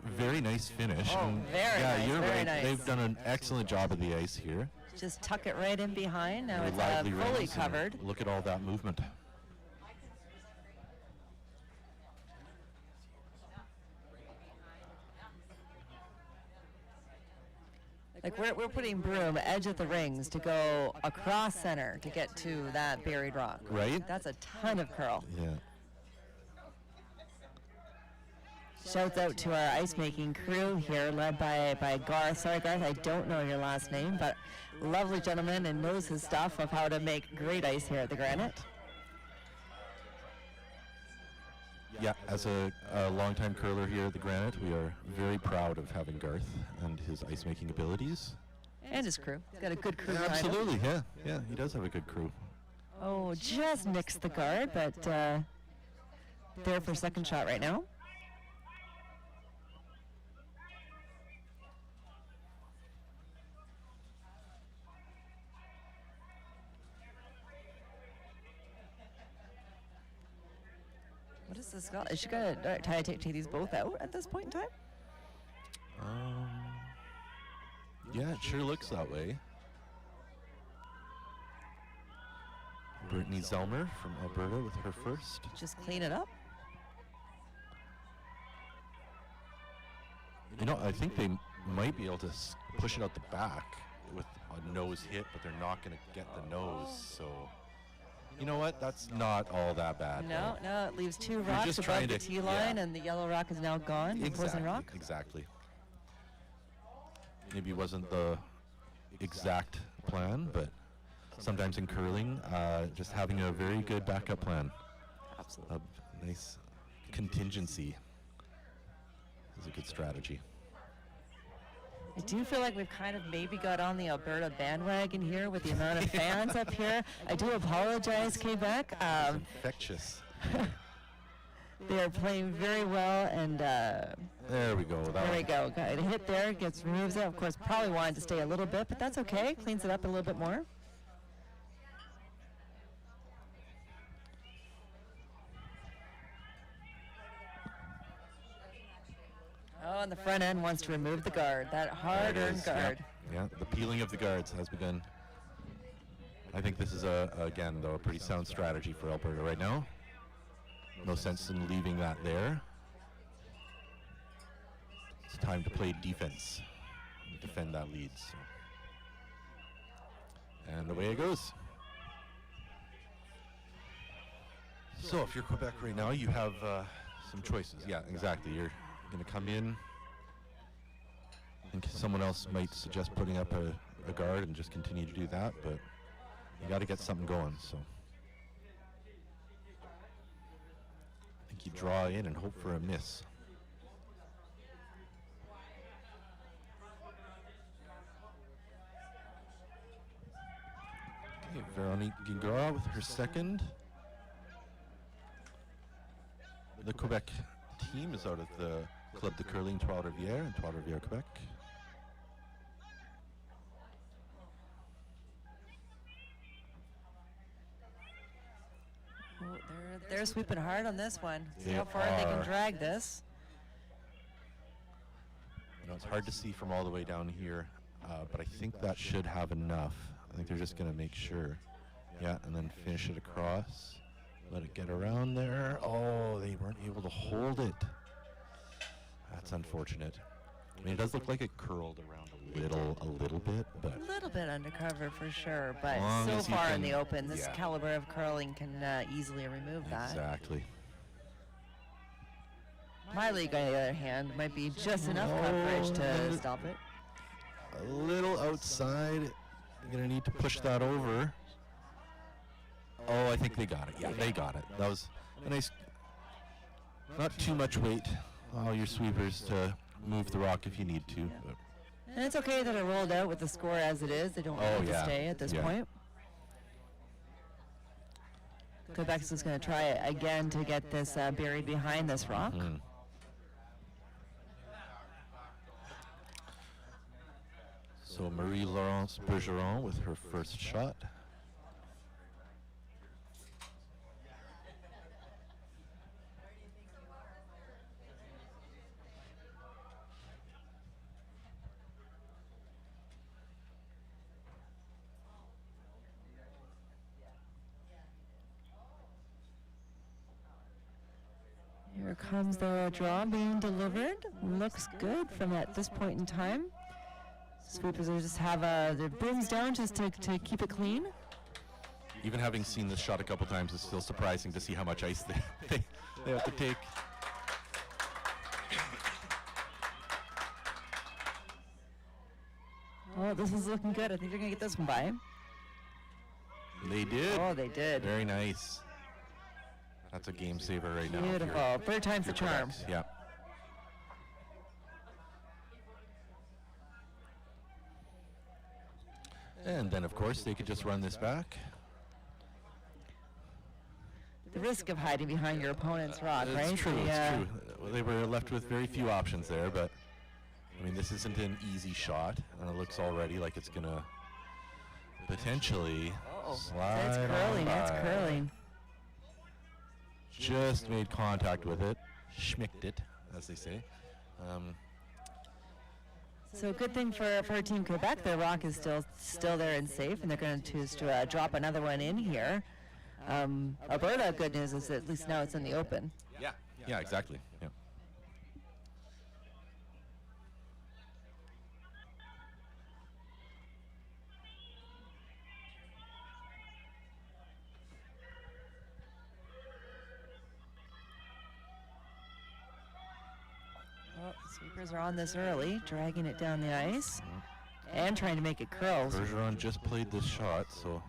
S2: Very nice finish.
S3: Oh,
S2: and
S3: very
S2: yeah,
S3: nice,
S2: you're
S3: very
S2: right.
S3: nice.
S2: They've done an excellent job of the ice here.
S3: Just tuck it right in behind. Now
S2: Very
S3: it's
S2: lively
S3: fully
S2: rings, and
S3: covered.
S2: Look at all that movement.
S3: Like we're putting broom edge of the rings to go across center to get to that buried rock.
S2: Right?
S3: That's a ton of curl.
S2: Yeah.
S3: Shouts out to our ice making crew here, led by Garth. Sorry, Garth, I don't know your last name, but lovely gentleman and knows his stuff of how to make great ice here at the Granite.
S2: Yeah, as a longtime curler here at the Granite, we are very proud of having Garth and his ice making abilities.
S3: And his crew. He's got a good crew behind him.
S2: Absolutely, yeah, he does have a good crew.
S3: Oh, just mixed the guard, but there for second shot right now. What is this? Is she going to try to take these both out at this point in time?
S2: Yeah, it sure looks that way. Brittany Zelmer from Alberta with her first.
S3: Just clean it up?
S2: You know, I think they might be able to push it out the back with a nose hit, but they're not going to get the nose, so... You know what? That's not all that bad.
S3: No,
S2: though.
S3: no, it leaves two
S2: You're
S3: rocks
S2: just
S3: above
S2: trying
S3: the
S2: to-
S3: T line,
S2: yeah.
S3: and the yellow rock is now gone. The opposing rock.
S2: Exactly. Maybe it wasn't the exact plan, but sometimes in curling, just having a very good backup plan,
S3: Absolutely.
S2: a nice contingency, is a good strategy.
S3: I do feel like we've kind of maybe got on the Alberta bandwagon here with the amount of fans up here. I do apologize, Quebec.
S2: Infectious.
S3: They are playing very well, and
S2: There we go.
S3: there we go. Got a hit there, gets removes it. Of course, probably wanted to stay a little bit, but that's okay. Cleans it up a little bit more. Oh, and the front end wants to remove the guard. That hard-earned guard.
S2: Yeah, the peeling of the guards has begun. I think this is again though a pretty sound strategy for Alberta right now. No sense in leaving that there. It's time to play defense, and defend that lead. So. And away it goes. So if you're Quebec right now, you have some choices. Yeah, exactly. You're going to come in. I think someone else might suggest putting up a guard and just continue to do that, but you got to get something going. So I think you draw in and hope for a miss. Okay, Veronique Gingras with her second. The Quebec team is out of the Club de Curling Trois-Rivières in Trois-Rivières, Quebec.
S3: They're sweeping hard on this one. See
S2: They
S3: how far they can
S2: are.
S3: drag this.
S2: It's hard to see from all the way down here, but I think that should have enough. I think they're just going to make sure. Yeah, and then finish it across. Let it get around there. Oh, they weren't able to hold it. That's unfortunate. I mean, it does look like it curled around a little bit, but
S3: A little bit undercover for sure, but
S2: long
S3: so
S2: as you
S3: far in
S2: can-
S3: the open, this
S2: yeah.
S3: caliber of curling can easily remove that.
S2: exactly.
S3: My league, on the other hand, might be just enough
S2: No,
S3: coverage to
S2: and-
S3: stop it.
S2: A little outside. You're going to need to push that over. Oh, I think they got it. Yeah, they got it. That was a nice, not too much weight. All your sweepers to move the rock if you need to. But
S3: And it's okay that it rolled out with the score as it is. They don't
S2: Oh,
S3: need to
S2: yeah.
S3: stay at this
S2: Yeah.
S3: point. Quebec's is going to try it again to get this buried behind this rock.
S2: mm. So Marie-Laurence Bergeron with her first shot.
S3: Here comes the draw being delivered. Looks good from at this point in time. Sweepers will just have their bins down just to keep it clean.
S2: Even having seen this shot a couple times, it's still surprising to see how much ice they have to take.
S3: Oh, this is looking good. I think they're going to get this one by.
S2: They did.
S3: Oh, they did.
S2: Very nice. That's a game saver right now. if you're-
S3: Beautiful. Third time's the
S2: if you're
S3: charm.
S2: Quebec. Yeah. And then, of course, they could just run this back.
S3: The risk of hiding behind your opponent's rock,
S2: It's
S3: right?
S2: true,
S3: The,
S2: it's true. They were left with very few options there, but I mean, this isn't an easy shot, and it looks already like it's going to potentially slide
S3: It's
S2: on
S3: curling. It's
S2: by.
S3: curling.
S2: Just made contact with it. Schmicked it, as they say.
S3: So good thing for Team Quebec, their rock is still there and safe, and they're going to choose to drop another one in here. Alberta, good news is at least now it's in the open.
S2: Yeah, exactly. Yeah.
S3: Well, sweepers are on this early, dragging it down the ice and trying to make it curl.
S2: Bergeron just played this shot, so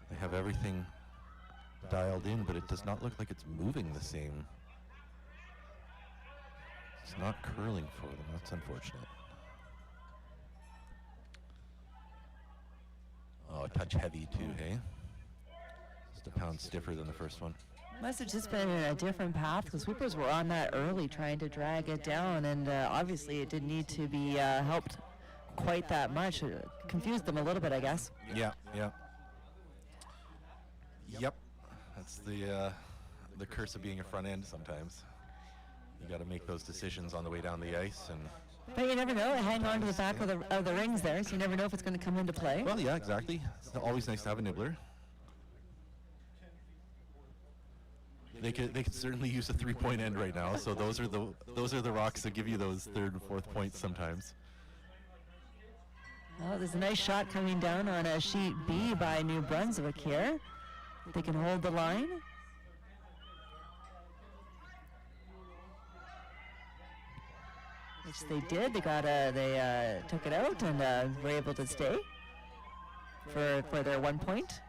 S2: they have everything dialed in, but it does not look like it's moving the same. It's not curling for them. That's unfortunate. Oh, a touch heavy too, hey? Just a pound stiffer than the first one.
S3: Must have just been in a different path because sweepers were on that early trying to drag it down, and obviously it didn't need to be helped quite that much. It confused them a little bit, I guess.
S2: Yeah. Yep. That's the curse of being a front end sometimes. You got to make those decisions on the way down the ice, and
S3: But you never know. Hang on to the back of the rings there, so you never know if it's going to come into play.
S2: well, yeah, exactly. It's always nice to have a nibbler. They could certainly use a 3-point end right now. So those are the rocks that give you those third and fourth points sometimes.
S3: Well, there's a nice shot coming down on a sheet B by New Brunswick here. They can hold the line. Which they did. They took it out and were able to stay for their 1 point.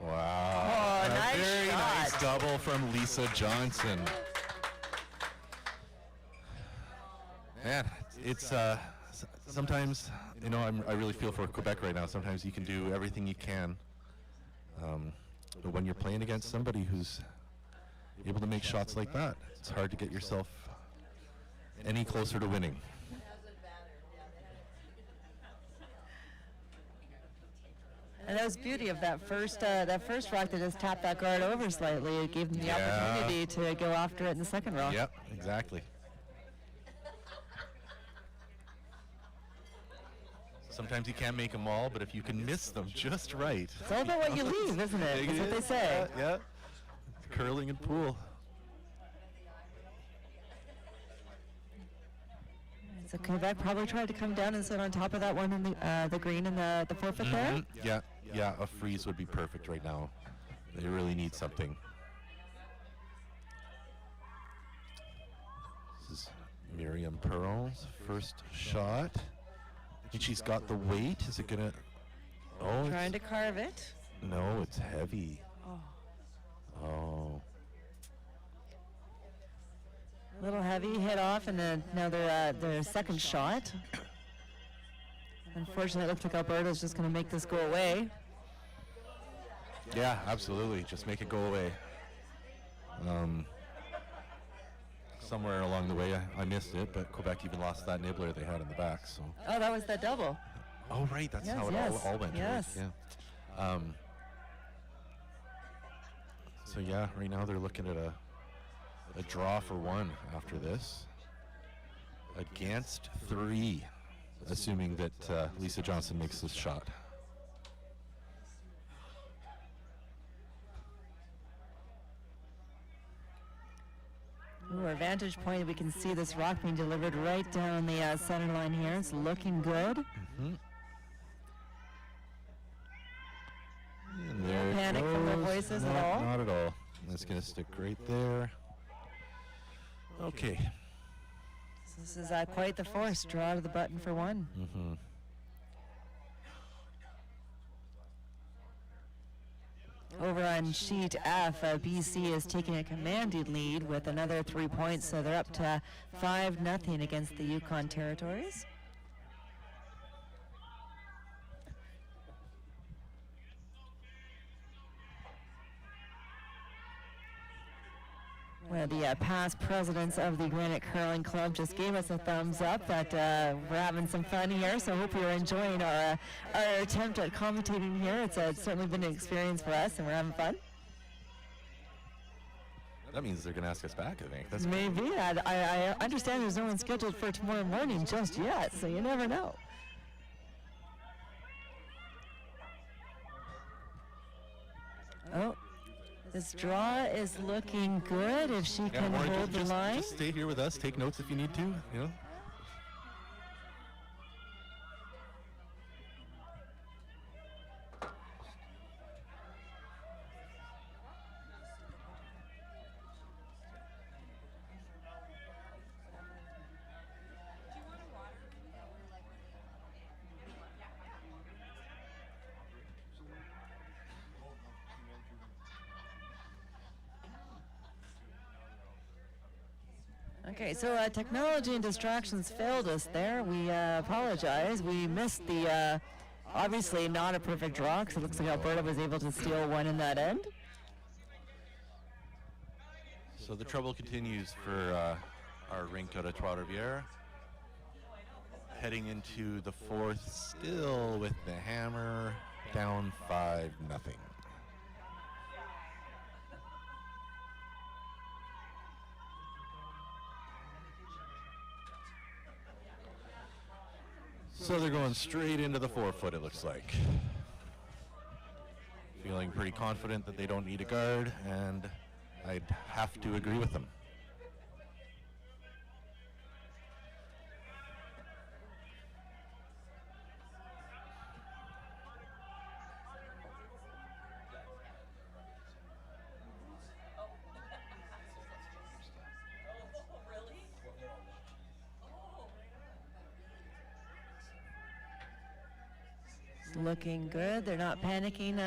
S2: Wow.
S3: Oh,
S2: A
S3: nice
S2: very nice
S3: shot.
S2: double from Lisa Johnson. Man, it's sometimes, I really feel for Quebec right now. Sometimes you can do everything you can. But when you're playing against somebody who's able to make shots like that, it's hard to get yourself any closer to winning.
S3: And that was beauty of that first rock that just tapped that guard over slightly. It gave them the opportunity to go after it in the second rock.
S2: Yep, exactly. Sometimes you can't make them all, but if you can miss them just right.
S3: It's all about what you leave, isn't it? That's what they say.
S2: Yeah. Curling and pool.
S3: So Quebec probably tried to come down and sit on top of that one in the green and the forfeit there.
S2: Yeah, a freeze would be perfect right now. They really need something. This is Miriam Perron's first shot. And she's got the weight. Is it gonna? Oh,
S3: Trying to carve it.
S2: No, it's heavy. Oh.
S3: A little heavy, hit off, and then now their second shot. Unfortunately, it looks like Alberta's just going to make this go away.
S2: Yeah, absolutely. Just make it go away. Somewhere along the way, I missed it, but Quebec even lost that nibbler they had in the back. So.
S3: Oh, that was that double.
S2: Oh, right. That's
S3: Yes,
S2: how it
S3: yes,
S2: all went.
S3: yes.
S2: Right? Yeah. So yeah, right now they're looking at a draw for one after this. Against 3, assuming that Lisa Johnson makes this shot.
S3: Ooh, our vantage point, we can see this rock being delivered right down the center line here. It's looking good.
S2: Mm-hmm. And there
S3: No
S2: it
S3: panic from their
S2: goes.
S3: voices at
S2: No,
S3: all.
S2: Not at all. That's going to stick right there. Okay.
S3: So this is quite the force. Draw to the button for one.
S2: Mm-hmm.
S3: Over on sheet F, BC is taking a commanding lead with another 3 points, so they're up to 5-0 against the Yukon Territories. Well, the past presidents of the Granite Curling Club just gave us a thumbs up that we're having some fun here, so I hope you're enjoying our attempt at commentating here. It's certainly been an experience for us, and we're having fun.
S2: That means they're going to ask us back, I think. That's
S3: Maybe. I understand there's no one scheduled for tomorrow morning just yet, so you never know. Oh. This draw is looking good if she can
S2: Warren,
S3: hold the line.
S2: Just stay here with us. Take notes if you need to. You know.
S3: Okay, so technology and distractions failed us there. We apologize. We missed the, obviously not a perfect draw, because it looks like Alberta was able to steal one in that end.
S2: So the trouble continues for our rink out of Trois-Rivières. Heading into the fourth, still with the hammer, down 5-0. So they're going straight into the 4-foot, it looks like. Feeling pretty confident that they don't need a guard, and I'd have to agree with them.
S3: Looking good. They're not panicking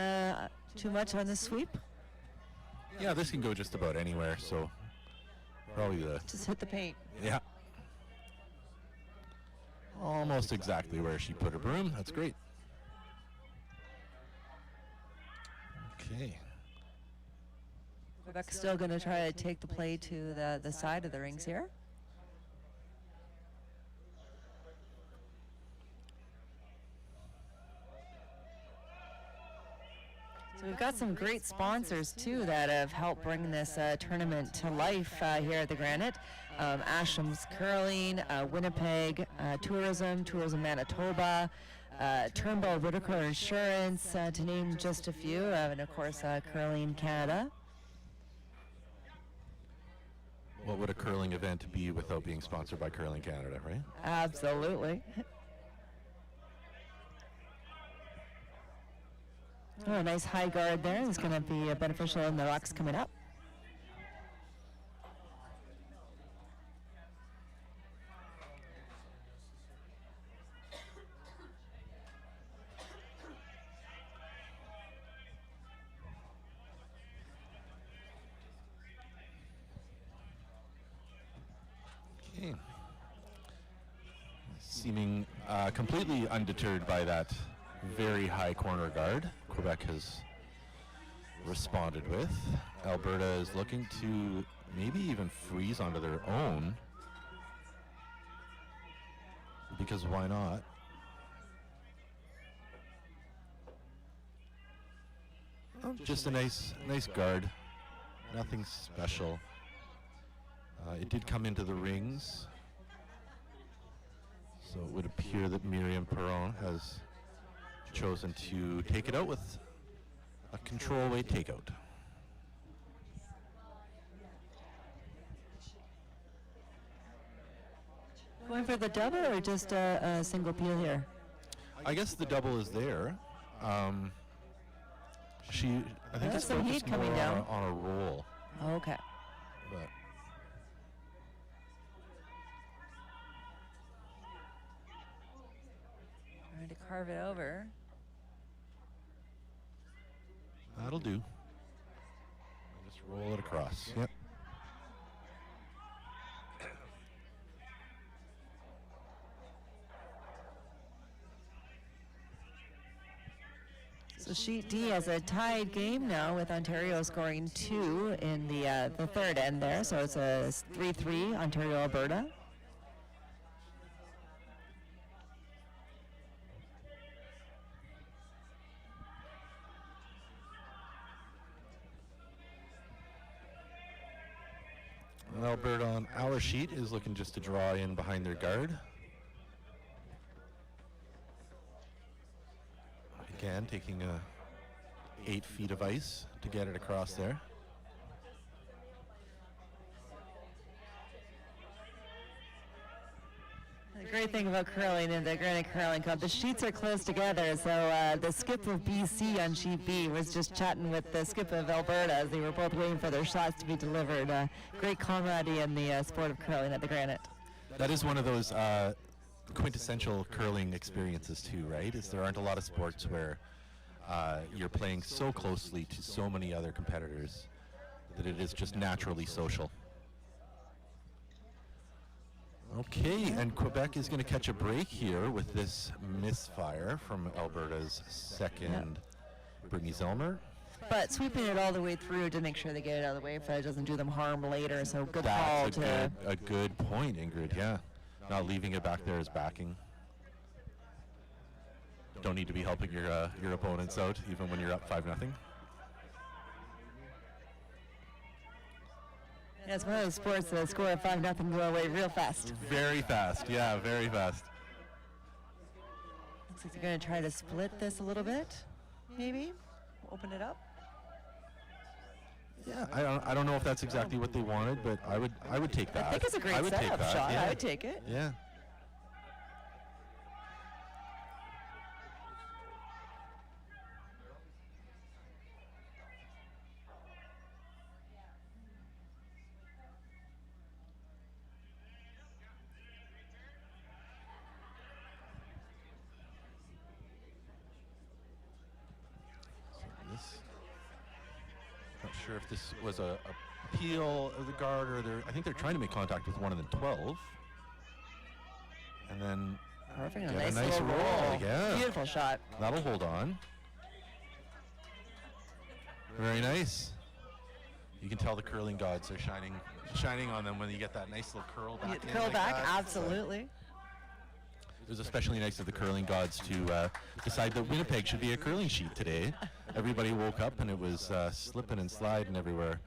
S3: too much on the sweep.
S2: Yeah, this can go just about anywhere, so probably
S3: Just hit the paint.
S2: yeah. Almost exactly where she put her broom. That's great. Okay.
S3: Quebec's still going to try to take the play to the side of the rings here. So we've got some great sponsors too that have helped bring this tournament to life here at the Granite. Ashlam's Curling, Winnipeg Tourism Manitoba, Turnbull Whitaker Insurance, to name just a few, and of course Curling Canada.
S2: What would a curling event be without being sponsored by Curling Canada, right?
S3: Absolutely. Oh, a nice high guard there. It's going to be beneficial in the rocks coming up.
S2: Okay. Seeming completely undeterred by that very high corner guard Quebec has responded with. Alberta is looking to maybe even freeze onto their own, because why not? Oh, just a nice guard, nothing special. It did come into the rings, so it would appear that Miriam Perron has chosen to take it out with a control weight takeout.
S3: Going for the double or just a single peel here?
S2: I guess the double is there. I think it's
S3: some heat
S2: focused more
S3: coming down.
S2: on a roll.
S3: Okay.
S2: But
S3: Trying to carve it over.
S2: that'll do. Just roll it across. Yep.
S3: So Sheet D has a tied game now with Ontario scoring 2 in the third end there. So it's a 3-3 Ontario-Alberta.
S2: Alberta on our sheet is looking just to draw in behind their guard. Again, taking 8 feet of ice to get it across there.
S3: The great thing about curling in the Granite Curling Club, the sheets are close together, so the skip of BC on sheet B was just chatting with the skip of Alberta as they were both waiting for their shots to be delivered. Great camaraderie in the sport of curling at the Granite.
S2: That is one of those quintessential curling experiences too, right? Is there aren't a lot of sports where you're playing so closely to so many other competitors that it is just naturally social. Okay, and Quebec is going to catch a break here with this misfire from Alberta's second, Brittany Zellmer.
S3: But sweeping it all the way through to make sure they get it out of the way if it doesn't do them harm later. So good call
S2: That's
S3: to
S2: a good point, Ingrid, yeah. Not leaving it back there as backing. Don't need to be helping your opponents out, even when you're up 5-0.
S3: Yeah, it's one of those sports that score at 5-0 go away real fast.
S2: Very fast, yeah, very fast.
S3: Looks like they're going to try to split this a little bit, maybe. Open it up.
S2: Yeah, I don't know if that's exactly what they wanted, but I would take that.
S3: I think it's a great
S2: I would take
S3: setup
S2: that,
S3: shot.
S2: yeah.
S3: I would take it.
S2: Yeah. Not sure if this was a peel of the guard or I think they're trying to make contact with one of the 12. And then
S3: Perfect.
S2: get
S3: A nice little
S2: roll. Yeah.
S3: Beautiful shot.
S2: That'll hold on. Very nice. You can tell the curling gods are shining on them when you get that nice little curl back.
S3: Curl back, absolutely.
S2: It was especially nice of the curling gods to decide that Winnipeg should be a curling sheet today. Everybody woke up and it was slipping and sliding everywhere.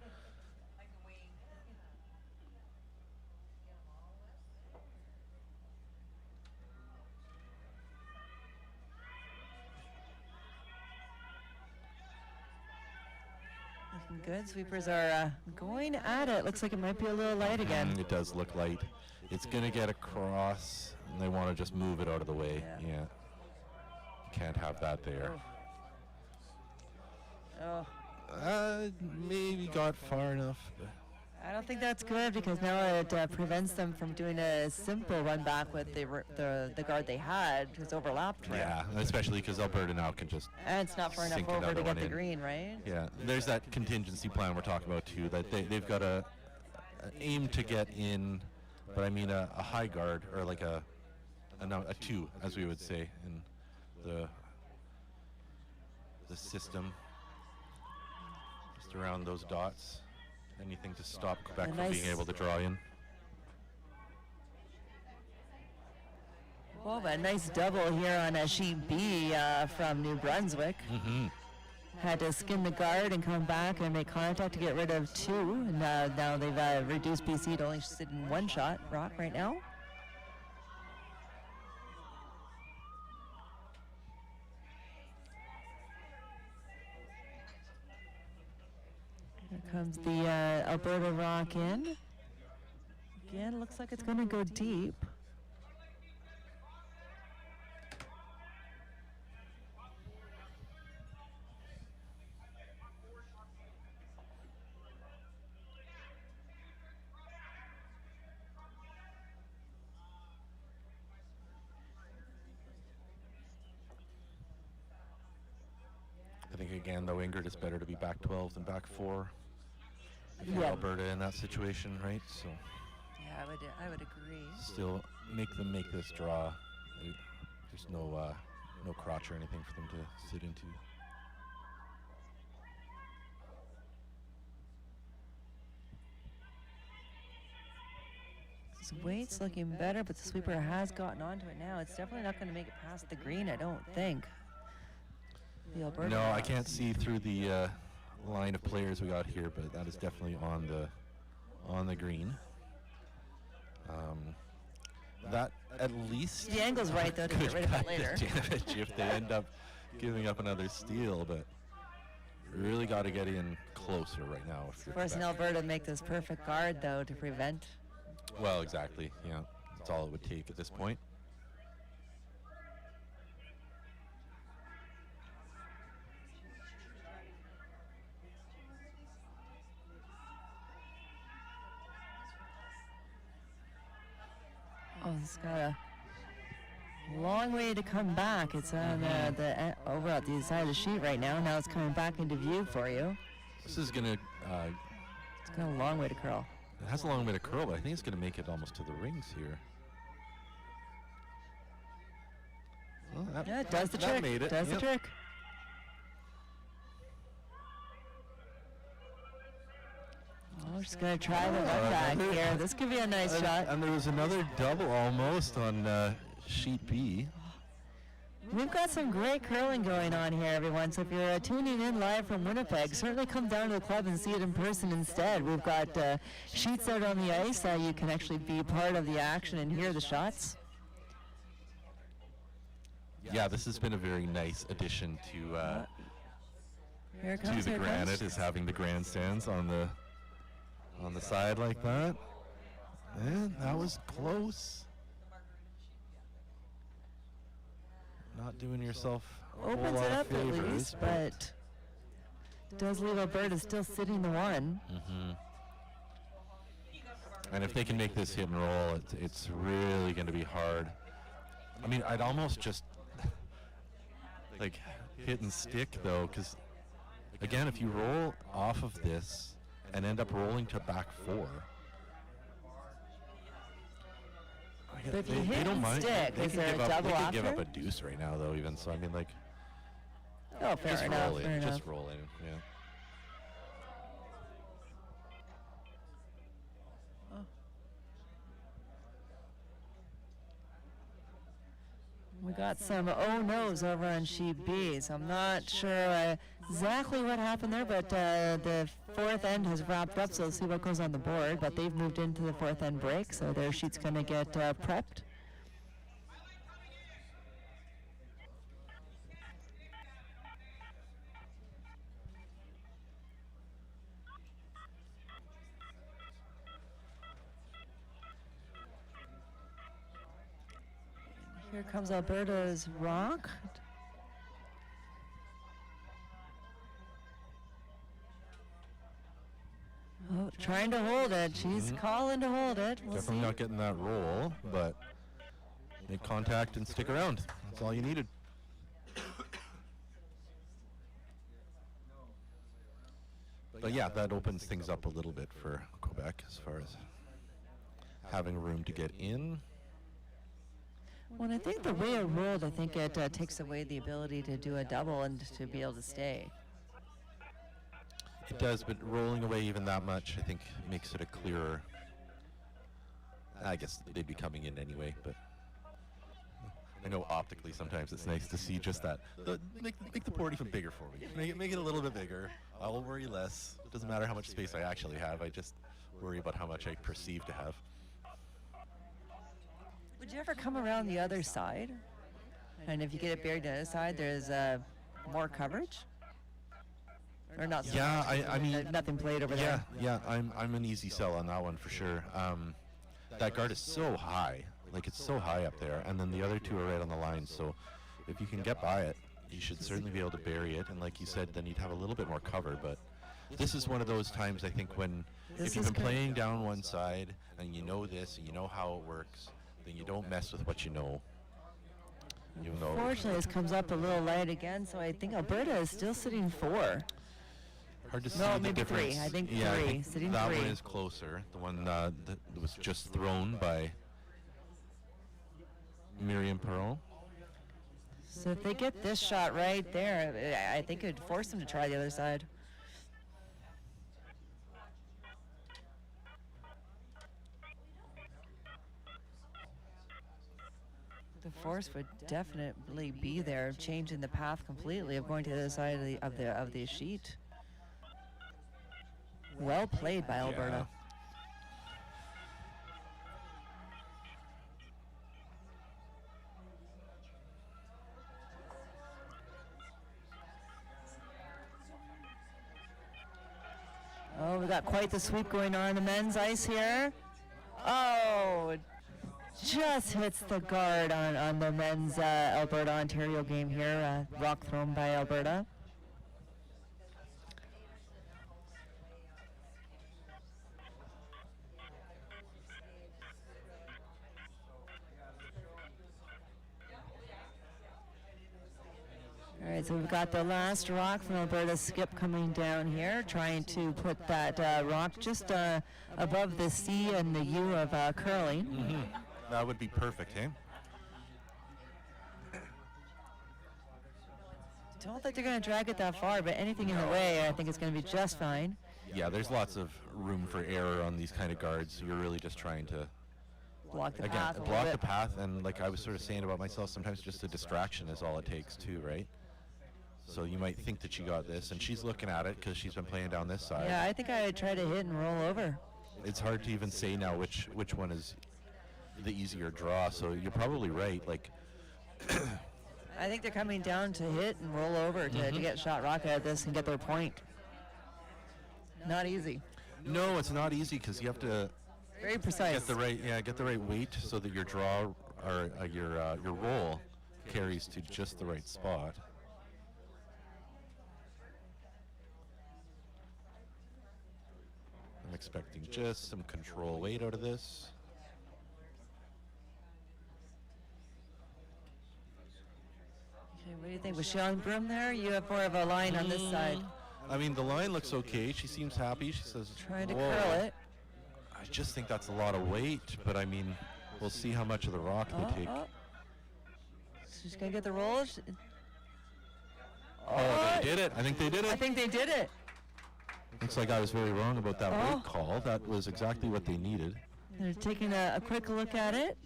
S3: Looking good. Sweepers are going at it. Looks like it might be a little light again.
S2: It does look light. It's going to get across, and they want to just move it out of the way. Yeah. Can't have that there.
S3: Oh.
S2: Maybe got far enough. But
S3: I don't think that's good because now it prevents them from doing a simple run back with the guard they had who's overlapped.
S2: yeah, especially because Alberta now can just.
S3: And it's not far enough
S2: sink
S3: over to
S2: another
S3: get
S2: one
S3: the
S2: in.
S3: green, right?
S2: Yeah, there's that contingency plan we're talking about too. That they've got a aim to get in, but I mean a high guard or like a 2, as we would say in the system. Just around those dots. Anything to stop Quebec from being able to draw in.
S3: Well, a nice double here on a sheet B from New Brunswick. Had to skin the guard and come back and make contact to get rid of 2. And now they've reduced BC to only sitting 1 shot rock right now. Here comes the Alberta rock in. Again, looks like it's going to go deep.
S2: I think again, though, Ingrid, it's better to be back 12 than back 4. If you're
S3: Yeah.
S2: Alberta in that situation, right? So
S3: Yeah, I would agree.
S2: still make them make this draw. There's no crotch or anything for them to sit into.
S3: His weight's looking better, but the sweeper has gotten onto it now. It's definitely not going to make it past the green, I don't think. The Alberta
S2: No, I
S3: rocks.
S2: can't see through the line of players we got here, but that is definitely on the green. That at least
S3: The angle's right, though, to get
S2: could
S3: rid of it
S2: cut
S3: later.
S2: the damage if they end up giving up another steal, but really got to get in closer right now. If you're
S3: Forcing
S2: Quebec.
S3: Alberta to make this perfect guard, though, to prevent.
S2: Well, exactly. Yeah, that's all it would take at this point.
S3: Oh, it's got a long way to come back. It's on the over at the side of the sheet right now. Now it's coming back into view for you.
S2: This is gonna.
S3: It's got a long way to curl.
S2: It has a long way to curl, but I think it's gonna make it almost to the rings here. Well, that,
S3: Yeah, it does the
S2: that
S3: trick.
S2: made it.
S3: Does the
S2: Yep.
S3: trick. Oh, we're just gonna try the run back here. This could be a nice shot.
S2: And there was another double almost on sheet B.
S3: We've got some great curling going on here, everyone. So if you're tuning in live from Winnipeg, certainly come down to the club and see it in person instead. We've got sheets out on the ice. You can actually be part of the action and hear the shots.
S2: Yeah, this has been a very nice addition to
S3: Here it comes.
S2: the
S3: Here it
S2: Granite,
S3: comes.
S2: is having the grandstands on the side like that. And that was close. Not doing yourself a whole
S3: Opens
S2: lot
S3: it
S2: of
S3: up at
S2: favors,
S3: least, but does leave Alberta still sitting the 1.
S2: And if they can make this hit and roll, it's really going to be hard. I mean, I'd almost just like hit and stick though, because again, if you roll off of this and end up rolling to back 4,
S3: But if you
S2: they
S3: hit
S2: don't
S3: and
S2: mind.
S3: stick,
S2: They
S3: is
S2: can
S3: there a
S2: give up.
S3: double
S2: They can give up
S3: after?
S2: a deuce right now though, even so. I mean, like,
S3: Oh, fair
S2: just
S3: enough.
S2: roll
S3: Fair
S2: in,
S3: enough.
S2: just roll in. Yeah.
S3: got some oh-no's over on sheet B, so I'm not sure exactly what happened there, but the fourth end has wrapped up, so let's see what goes on the board. But they've moved into the fourth end break, so their sheet's going to get prepped. Here comes Alberta's rock. Oh, trying to hold it. She's calling to hold it. We'll
S2: Definitely
S3: see.
S2: not getting that roll, but make contact and stick around. That's all you needed. But yeah, that opens things up a little bit for Quebec as far as having room to get in.
S3: Well, I think the way it rolled, I think it takes away the ability to do a double and to be able to stay.
S2: It does, but rolling away even that much, I think, makes it a clearer. I guess they'd be coming in anyway, but I know optically sometimes it's nice to see just that. Make the board even bigger for me. Make it a little bit bigger. I'll worry less. It doesn't matter how much space I actually have. I just worry about how much I perceive to have.
S3: Would you ever come around the other side? And if you get it buried on the other side, there's more coverage? Or not so
S2: Yeah,
S3: much?
S2: I mean,
S3: nothing played over there.
S2: Yeah, I'm an easy sell on that one for sure. That guard is so high, like it's so high up there, and then the other two are right on the line. So if you can get by it, you should certainly be able to bury it. And like you said, then you'd have a little bit more cover. But this is one of those times I think when if you've been playing down one side and you know this and you know how it works, then you don't mess with what you know. Even though
S3: Unfortunately, this comes up a little light again, so I think Alberta is still sitting 4.
S2: hard to see
S3: No,
S2: the
S3: maybe
S2: difference.
S3: 3. I think
S2: yeah,
S3: 3.
S2: I think
S3: Sitting
S2: that
S3: 3.
S2: one is closer. The one that was just thrown by Miriam Pearl.
S3: So if they get this shot right there, I think it would force them to try the other side. The force would definitely be there, changing the path completely of going to the other side of the sheet. Well played by Alberta. Oh, we got quite the sweep going on the men's ice here. Oh, just hits the guard on the men's Alberta-Ontario game here. Rock thrown by Alberta. All right, so we've got the last rock from Alberta Skip coming down here, trying to put that rock just above the C and the U of curling.
S2: Mm-hmm. That would be perfect, hey?
S3: Don't think they're going to drag it that far, but anything in the way, I think it's going to be just fine.
S2: Yeah, there's lots of room for error on these kind of guards. You're really just trying to
S3: Block the
S2: again
S3: path. a
S2: block
S3: little
S2: the
S3: bit.
S2: path, and like I was sort of saying about myself, sometimes just a distraction is all it takes too, right? So you might think that she got this, and she's looking at it because she's been playing down this side.
S3: Yeah, I think I would try to hit and roll over.
S2: It's hard to even say now which one is the easier draw. So you're probably right. Like
S3: I think they're coming down to hit and roll over to get shot rock at this and get their point. Not easy.
S2: no, it's not easy because you have to
S3: Very precise.
S2: get the right weight so that your draw or your roll carries to just the right spot. I'm expecting just some control weight out of this.
S3: Okay, what do you think? Was she on broom there? You have more of a line on this side.
S2: I mean, the line looks okay. She seems happy. She says,
S3: Trying to
S2: "Whoa."
S3: curl it.
S2: I just think that's a lot of weight, but I mean, we'll see how much of the rock they take.
S3: She's going to get the roll.
S2: Oh, they did it. I think they did
S3: I
S2: it.
S3: think they did it.
S2: Looks like I was very wrong about that
S3: Oh.
S2: weight call. That was exactly what they needed.
S3: They're taking a quick look at it.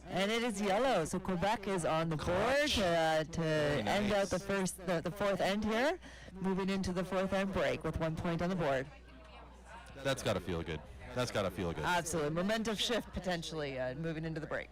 S3: And it is yellow, so Quebec is on the board to end out the fourth end here, moving into the fourth end break with 1 point on the board.
S2: That's got to feel good. That's got to feel good.
S3: Absolutely. Momentum shift potentially moving into the break.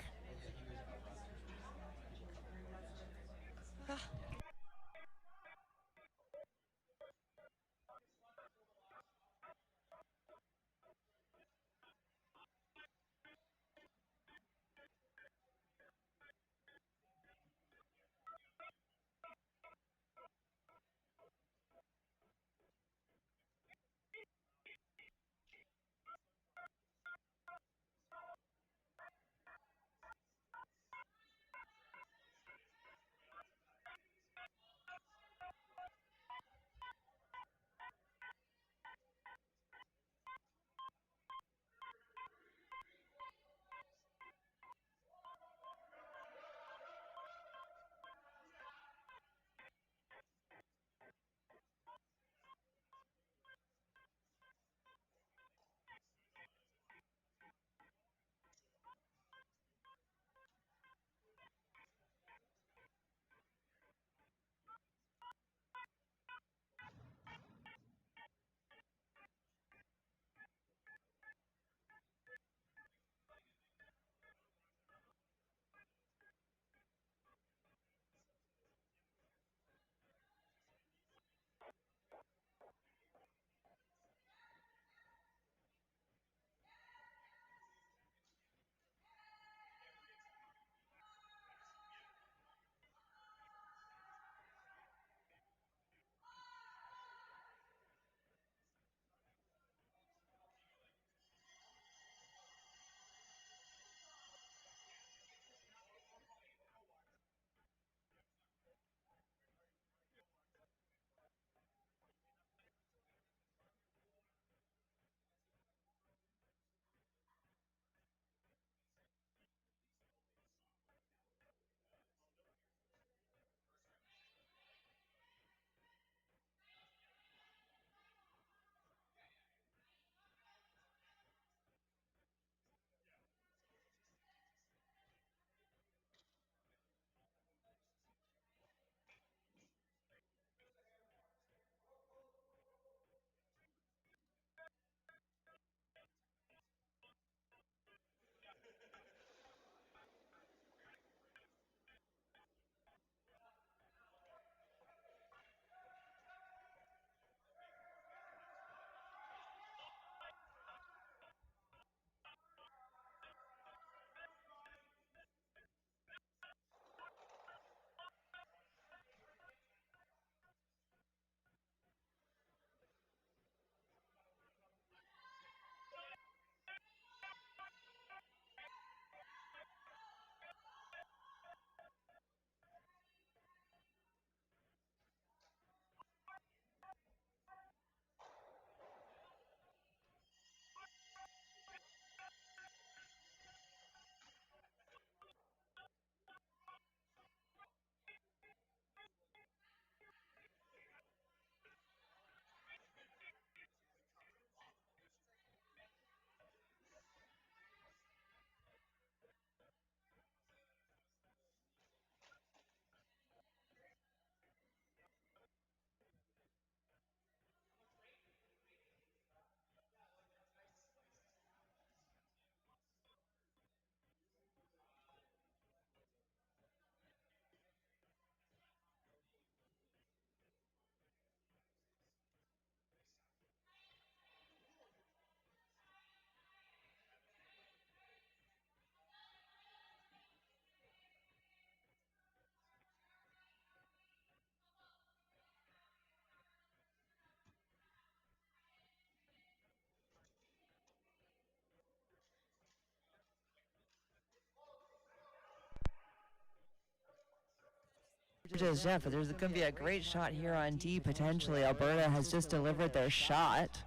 S3: Just Jeff, there's going to be a great shot here on D potentially. Alberta has just delivered their shot.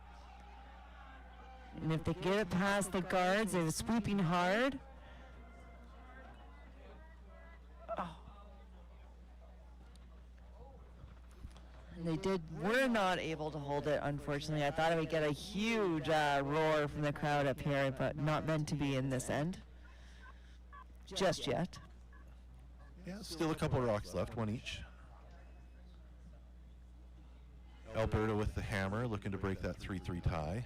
S3: And if they get it past the guards, they're sweeping hard. Oh. And were not able to hold it, unfortunately. I thought I would get a huge roar from the crowd up here, but not meant to be in this end. just yet.
S2: Yeah, still a couple rocks left, one each. Alberta with the hammer, looking to break that 3-3 tie.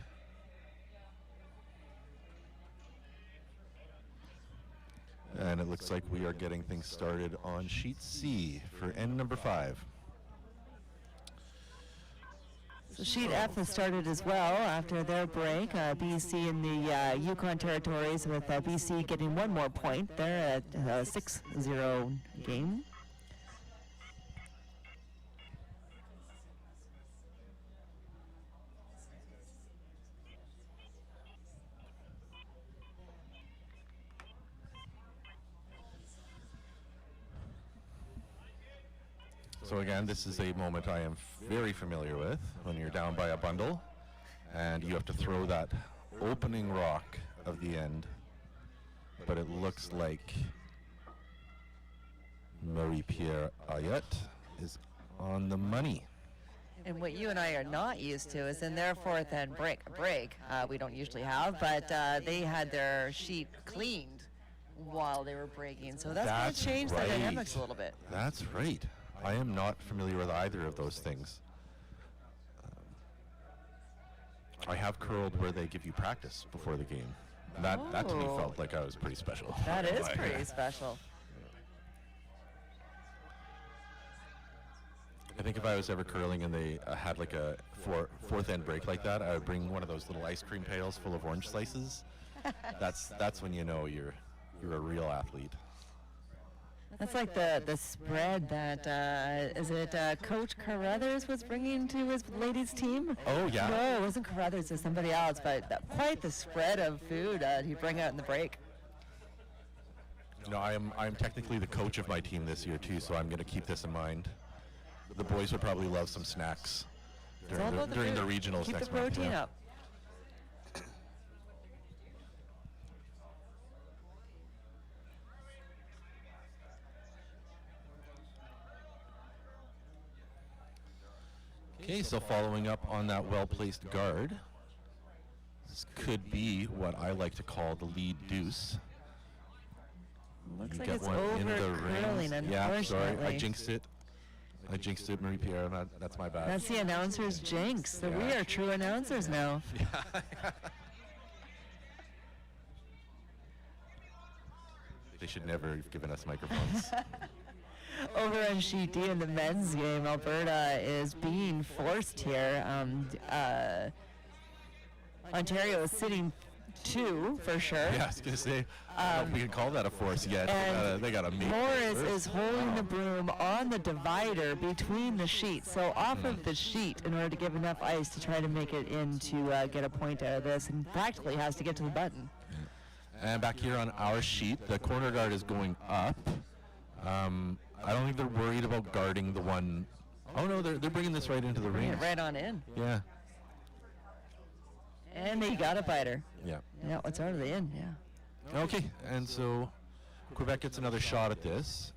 S2: And it looks like we are getting things started on sheet C for end number 5.
S3: So sheet F has started as well after their break. BC in the Yukon territories with BC getting one more point. They're at a 6-0 game.
S2: So again, this is a moment I am very familiar with when you're down by a bundle and you have to throw that opening rock of the end. But it looks like Marie-Pierre Ayette is on the money.
S3: And what you and I are not used to is in their fourth end break, we don't usually have, but they had their sheet cleaned while they were breaking. So that's going to change the dynamics a little bit.
S2: That's right. I am not familiar with either of those things. I have curled where they give you practice before the game. That to me felt like I was pretty special.
S3: That is pretty special.
S2: I think if I was ever curling and they had like a fourth end break like that, I would bring one of those little ice cream pails full of orange slices. That's when you know you're a real athlete.
S3: That's like the spread that, is it Coach Carruthers was bringing to his ladies team?
S2: Oh, yeah.
S3: No, it wasn't Carruthers, it was somebody else, but quite the spread of food he'd bring out in the break.
S2: You know, I'm technically the coach of my team this year too, so I'm going to keep this in mind. The boys would probably love some snacks during the regionals
S3: Keep
S2: next
S3: the protein
S2: month.
S3: up.
S2: Okay, so following up on that well-placed guard, this could be what I like to call the lead deuce.
S3: Looks
S2: You
S3: like
S2: get
S3: it's
S2: one in the
S3: over curling,
S2: rings.
S3: unfortunately.
S2: Yeah, sorry, I jinxed it. Marie-Pierre. That's my bad.
S3: That's the announcer's jinx. So we are true announcers now.
S2: They should never have given us microphones.
S3: Over on sheet D in the men's game, Alberta is being forced here. Ontario is sitting 2 for sure.
S2: Yeah, I was going to say, I don't know if we can call that a force yet. They got to make
S3: Morris is holding the broom on the divider between the sheets, so off of the sheet in order to give enough ice to try to make it in to get a point out of this, and practically has to get to the button.
S2: And back here on our sheet, the corner guard is going up. I don't think they're worried about guarding the one. Oh no, they're bringing this right into the ring.
S3: Right on in.
S2: Yeah.
S3: And they got a biter.
S2: Yeah.
S3: Yeah, it's out of the in, yeah.
S2: Okay, and so Quebec gets another shot at this.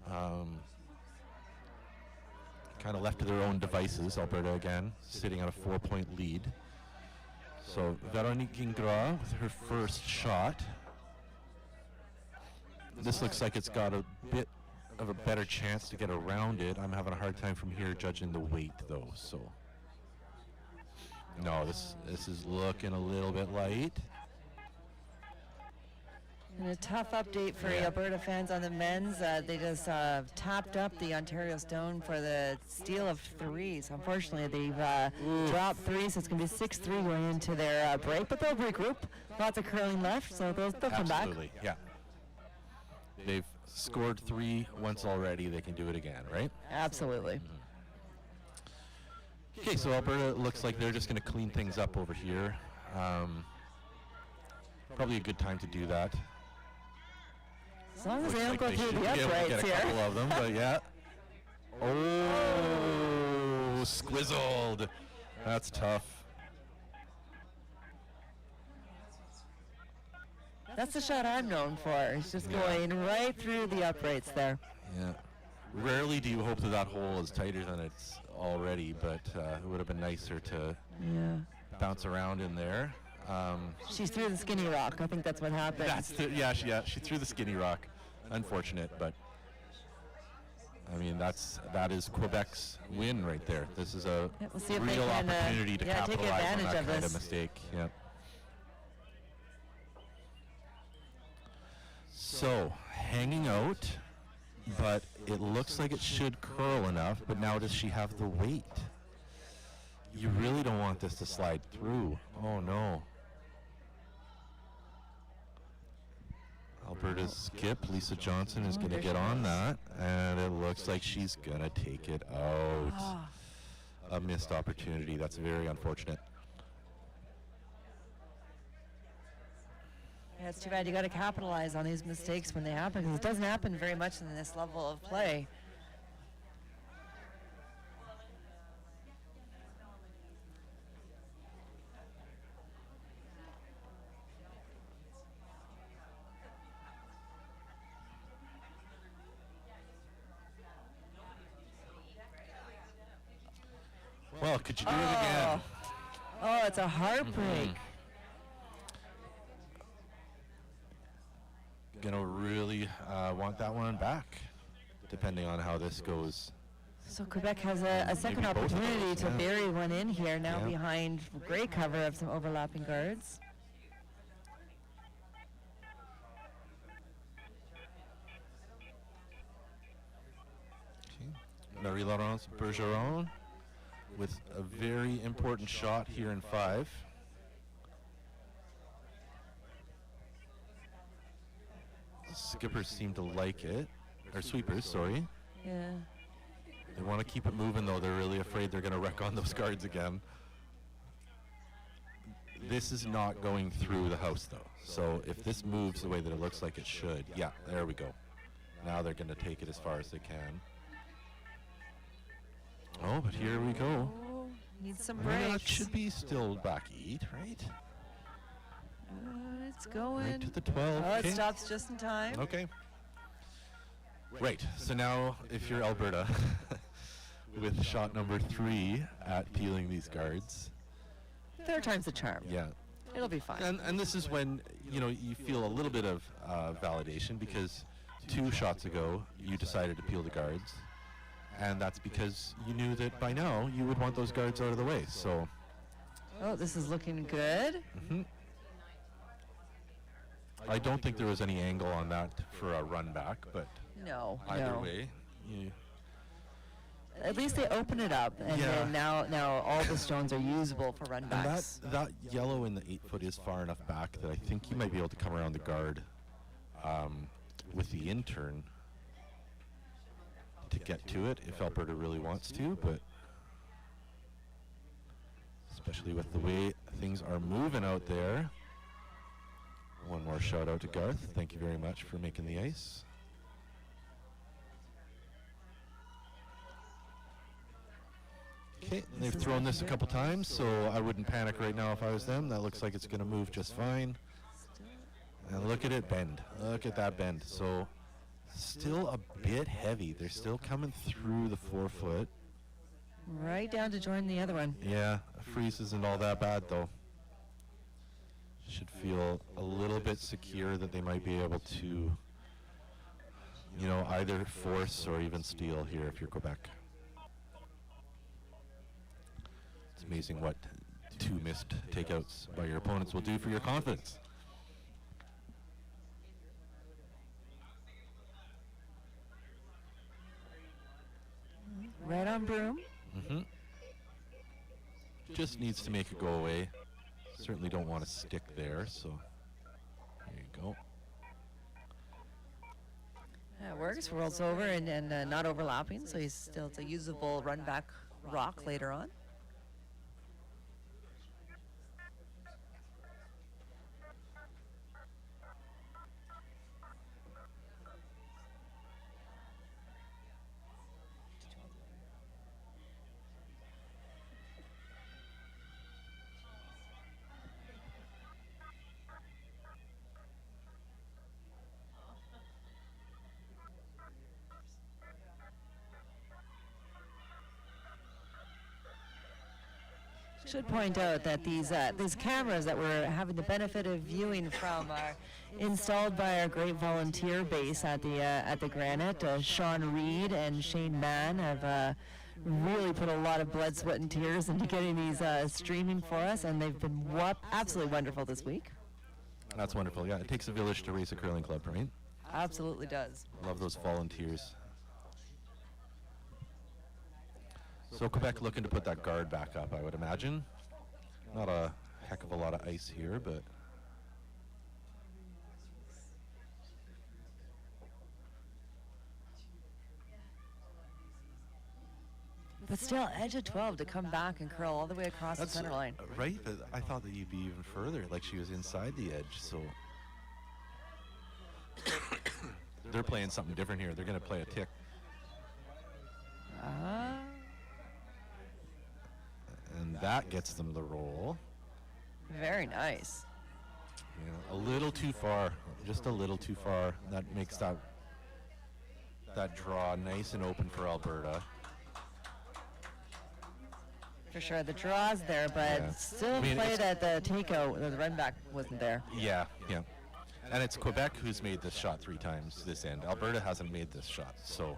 S2: Kind of left to their own devices, Alberta again, sitting on a 4-point lead. So Véronique Gingras with her first shot. This looks like it's got a bit of a better chance to get around it. I'm having a hard time from here judging the weight though, so. No, this is looking a little bit light.
S3: And a tough update for Alberta fans on the men's. They just tapped up the Ontario Stone for the steal of 3s. Unfortunately, they've dropped 3, so it's going to be 6-3 going into their break. But they'll regroup. Lots of curling left, so they'll come back.
S2: Absolutely, yeah. They've scored 3 once already. They can do it again, right?
S3: Absolutely.
S2: Okay, so Alberta looks like they're just going to clean things up over here. Probably a good time to do that.
S3: As long as
S2: Looks
S3: they don't
S2: like
S3: go
S2: they
S3: through
S2: should
S3: the
S2: be able to
S3: uprights
S2: get a
S3: here.
S2: couple of them, but yeah. Oh, squizzled. That's tough.
S3: That's the shot I'm known for. It's just going right through the uprights there.
S2: Yeah. Rarely do you hope that hole is tighter than it's already, but it would have been nicer to bounce around in there.
S3: She threw the skinny rock. I think that's what happened.
S2: She threw the skinny rock. Unfortunate, but I mean that is Quebec's win right there. This is a
S3: Yeah, we'll see if they
S2: real
S3: can,
S2: opportunity to
S3: take
S2: capitalize on
S3: advantage
S2: that
S3: of
S2: kind of
S3: this.
S2: mistake. Yeah. So hanging out, but it looks like it should curl enough. But now does she have the weight? You really don't want this to slide through. Oh no. Alberta's skip, Lisa Johnson, is going to get on that, and it looks like she's going to take it out. A missed opportunity. That's very unfortunate.
S3: Yeah, it's too bad. You got to capitalize on these mistakes when they happen, because it doesn't happen very much in this level of play.
S2: Well, could you do it again?
S3: Oh, it's a heartbreak.
S2: Gonna really want that one back, depending on how this goes.
S3: So Quebec has a second
S2: Maybe both of
S3: opportunity
S2: those,
S3: to
S2: yeah.
S3: bury one in here, now
S2: Yeah.
S3: behind great cover of some overlapping guards.
S2: Marie-Laurence Bergeron with a very important shot here in 5. Skippers seem to like it, or sweepers, sorry.
S3: Yeah.
S2: They want to keep it moving, though. They're really afraid they're going to wreck on those guards again. This is not going through the house, though. So if this moves the way that it looks like it should, yeah, there we go. Now they're going to take it as far as they can. Oh, but here we go.
S3: Oh, needs some
S2: Well, that
S3: breaks.
S2: should be still back 8, right?
S3: It's going.
S2: Right to the 12.
S3: Oh, it
S2: Okay.
S3: stops just in time.
S2: Okay. Right. So now, if you're Alberta, with shot number 3 at peeling these guards,
S3: Third time's the charm.
S2: yeah.
S3: It'll be fine.
S2: And this is when, you know, you feel a little bit of validation, because 2 shots ago you decided to peel the guards, and that's because you knew that by now you would want those guards out of the way. So.
S3: Oh, this is looking good.
S2: I don't think there was any angle on that for a run back, but
S3: No,
S2: either
S3: no.
S2: way, you,
S3: At least they open it up, and
S2: Yeah.
S3: then now all the stones are usable for run
S2: and
S3: backs.
S2: that yellow in the 8-foot is far enough back that I think you might be able to come around the guard with the intern to get to it if Alberta really wants to, but especially with the way things are moving out there. One more shout out to Garth. Thank you very much for making the ice. Okay, they've thrown this a couple times, so I wouldn't panic right now if I was them. That looks like it's going to move just fine. And look at it bend. Look at that bend. So still a bit heavy. They're still coming through the 4-foot.
S3: Right down to join the other one.
S2: Yeah, a freeze isn't all that bad though. Should feel a little bit secure that they might be able to, you know, either force or even steal here if you're Quebec. It's amazing what 2 missed takeouts by your opponents will do for your confidence.
S3: Right on broom.
S2: Just needs to make it go away. Certainly don't want to stick there, so there you go.
S3: Yeah, it works. Rolls over and not overlapping, so it's a usable run back rock later on. Should point out that these cameras that we're having the benefit of viewing from are installed by our great volunteer base at the Granite. Sean Reed and Shane Mann have really put a lot of blood, sweat, and tears into getting these streaming for us, and they've been absolutely wonderful this week.
S2: That's wonderful. Yeah, it takes a village to raise a curling club, right?
S3: Absolutely does.
S2: Love those volunteers. So Quebec looking to put that guard back up, I would imagine. Not a heck of a lot of ice here, but
S3: still, edge of 12 to come back and curl all the way across the center line.
S2: Right, but I thought that you'd be even further, like she was inside the edge, so. They're playing something different here. They're going to play a tick. And that gets them the roll.
S3: Very nice.
S2: Yeah, a little too far, just a little too far. That makes that draw nice and open for Alberta.
S3: For sure, the draw's there, but
S2: Yeah.
S3: still played at the takeout. The run back wasn't there.
S2: Yeah, yeah. And it's Quebec who's made this shot 3 times this end. Alberta hasn't made this shot, so.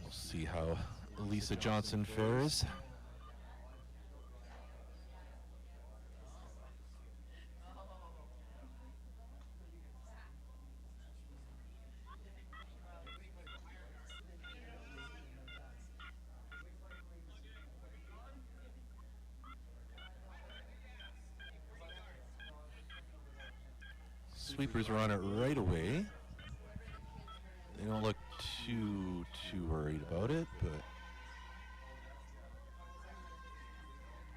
S2: We'll see how Lisa Johnson fares. Sweepers are on it right away. They don't look too worried about it, but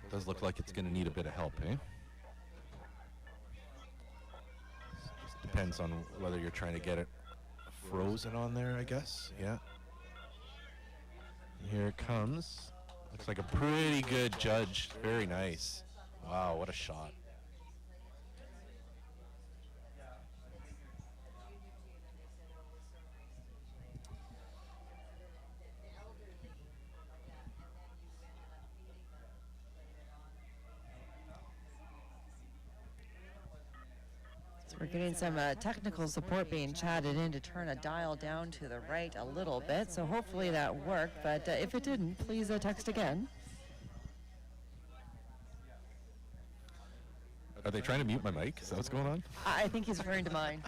S2: it does look like it's going to need a bit of help, eh? Just depends on whether you're trying to get it frozen on there, I guess. Yeah. Here it comes. Looks like a pretty good judge. Very nice. Wow, what a shot.
S3: We're getting some technical support being chatted in to turn a dial down to the right a little bit, so hopefully that worked, but if it didn't, please text again.
S2: Are they trying to mute my mic? Is that what's going on?
S3: I think he's referring to mine.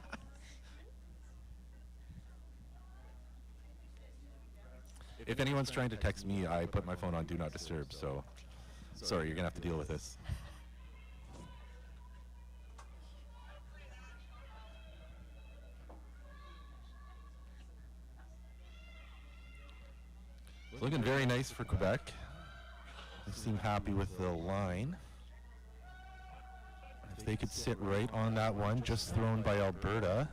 S2: If anyone's trying to text me, I put my phone on Do Not Disturb, so sorry, you're going to have to deal with this. It's looking very nice for Quebec. They seem happy with the line. If they could sit right on that one, just thrown by Alberta,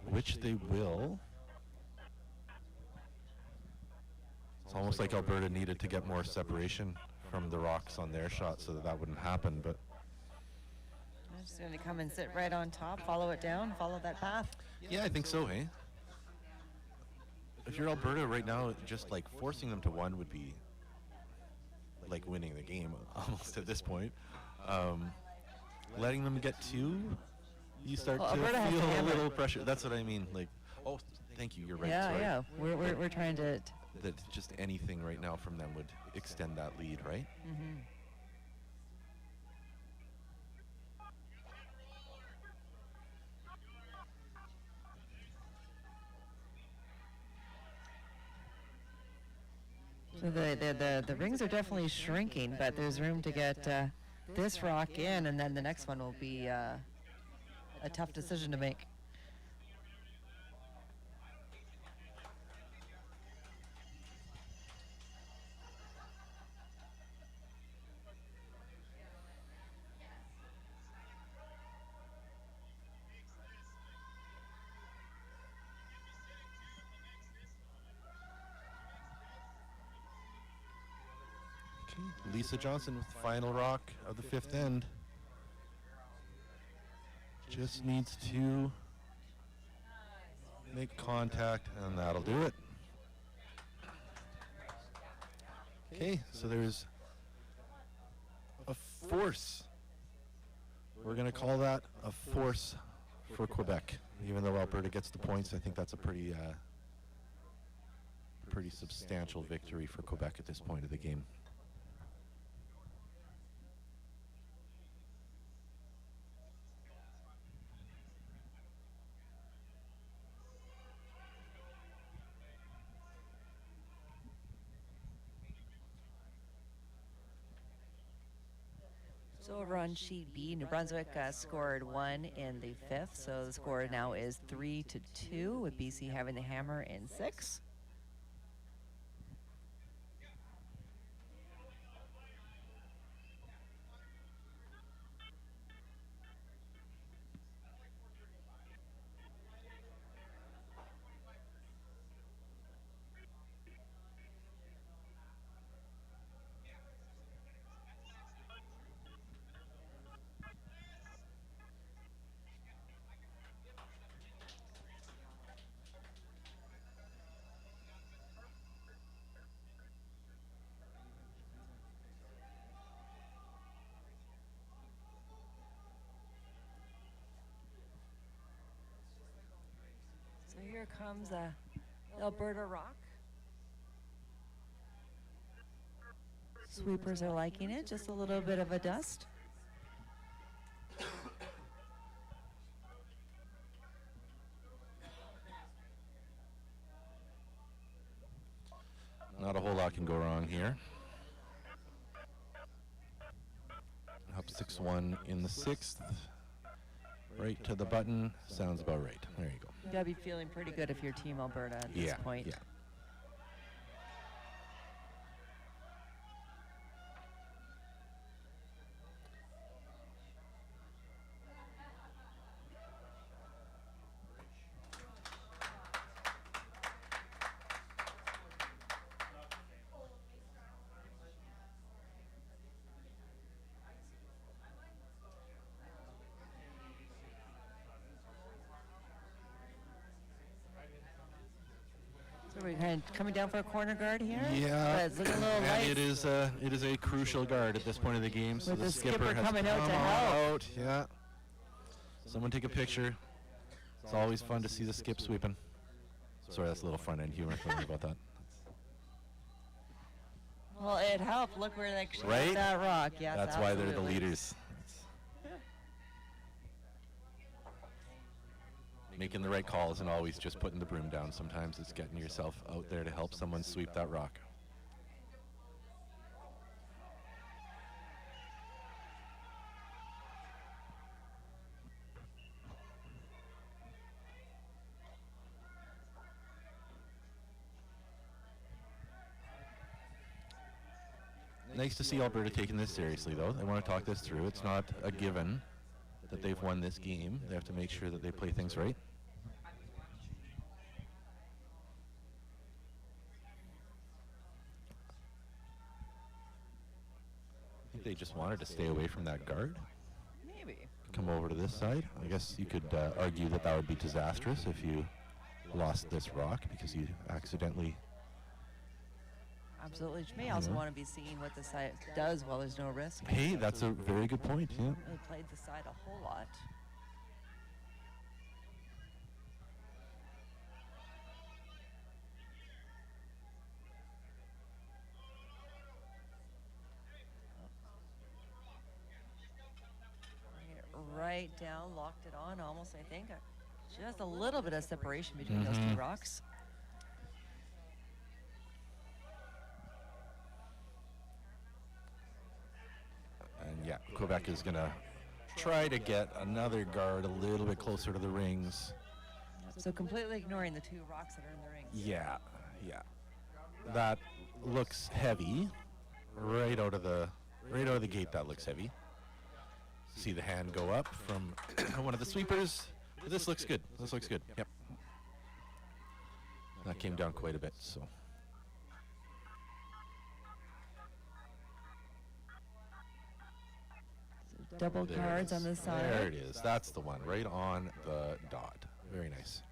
S2: which they will. It's almost like Alberta needed to get more separation from the rocks on their shot so that that wouldn't happen, but.
S3: I'm just going to come and sit right on top, follow it down, follow that path.
S2: Yeah, I think so, hey? If you're Alberta right now, just like forcing them to one would be like winning the game almost at this point. Letting them get two, you start to feel a little pressure. That's what I mean. Like, oh, thank you. You're right.
S3: Yeah,
S2: sorry.
S3: yeah. We're trying to.
S2: That just anything right now from them would extend that lead, right?
S3: Mm-hmm. So the rings are definitely shrinking, but there's room to get this rock in, and then the next one will be a tough decision to make.
S2: Lisa Johnson with the final rock of the fifth end. Just needs to make contact, and that'll do it. Okay, so there's a force. We're going to call that a force for Quebec. Even though Alberta gets the points, I think that's a pretty substantial victory for Quebec at this point of the game.
S3: So over on sheet B, New Brunswick scored 1 in the 5th, so the score now is 3-2, with BC having the hammer in 6. So here comes the Alberta Rock. Sweepers are liking it, just a little bit of a dust.
S2: Not a whole lot can go wrong here. Up 6-1 in the 6th. Right to the button. Sounds about right. There you go.
S3: You gotta be feeling pretty good if you're Team Alberta at this point.
S2: Yeah.
S3: So we're kind of coming down for a corner guard here.
S2: Yeah,
S3: But it's looking a little
S2: and
S3: light.
S2: it is a crucial guard at this point of the game. So
S3: With the skipper
S2: has
S3: coming out
S2: come
S3: to help.
S2: out. Yeah. Someone take a picture. It's always fun to see the skip sweeping. Sorry, that's a little front end humor. Sorry about that.
S3: Well, it helped. Look where they shot
S2: Right?
S3: that rock. Yes,
S2: That's why they're the
S3: absolutely.
S2: leaders. Making the right call isn't always just putting the broom down. Sometimes it's getting yourself out there to help someone sweep that rock. Nice to see Alberta taking this seriously, though. They want to talk this through. It's not a given that they've won this game. They have to make sure that they play things right. I think they just wanted to stay away from that guard.
S3: Maybe.
S2: Come over to this side. I guess you could argue that that would be disastrous if you lost this rock because you accidentally...
S3: Absolutely. You may also want to be seeing what the side does while there's no risk.
S2: Hey, that's a very good point, yeah.
S3: They played the side a whole lot. Right down, locked it on almost, I think. Just a little bit of separation between those two rocks.
S2: And yeah, Quebec is going to try to get another guard a little bit closer to the rings.
S3: So completely ignoring the two rocks that are in the rings.
S2: Yeah. That looks heavy. Right out of the gate, that looks heavy. See the hand go up from one of the sweepers. This looks good. Yep. That came down quite a bit, so.
S3: Double
S2: There
S3: cards
S2: it
S3: on
S2: is.
S3: the side.
S2: There it is. That's the one, right on the dot. Very nice.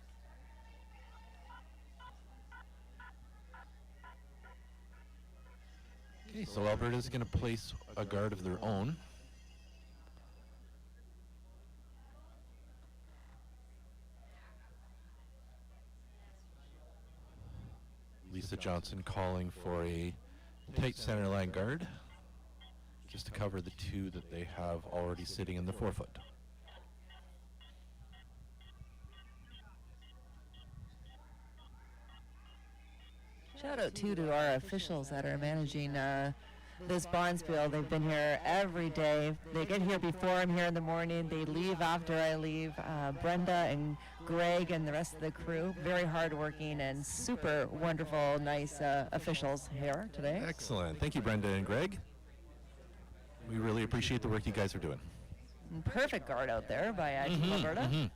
S2: Okay, so Alberta's going to place a guard of their own. Lisa Johnson calling for a tight center line guard, just to cover the two that they have already sitting in the forefoot.
S3: Shout out too to our officials that are managing this bonspiel. They've been here every day. They get here before I'm here in the morning. They leave after I leave. Brenda and Greg and the rest of the crew, very hardworking and super wonderful, nice officials here today.
S2: Excellent. Thank you, Brenda and Greg. We really appreciate the work you guys are doing.
S3: And perfect guard out there by Team Alberta.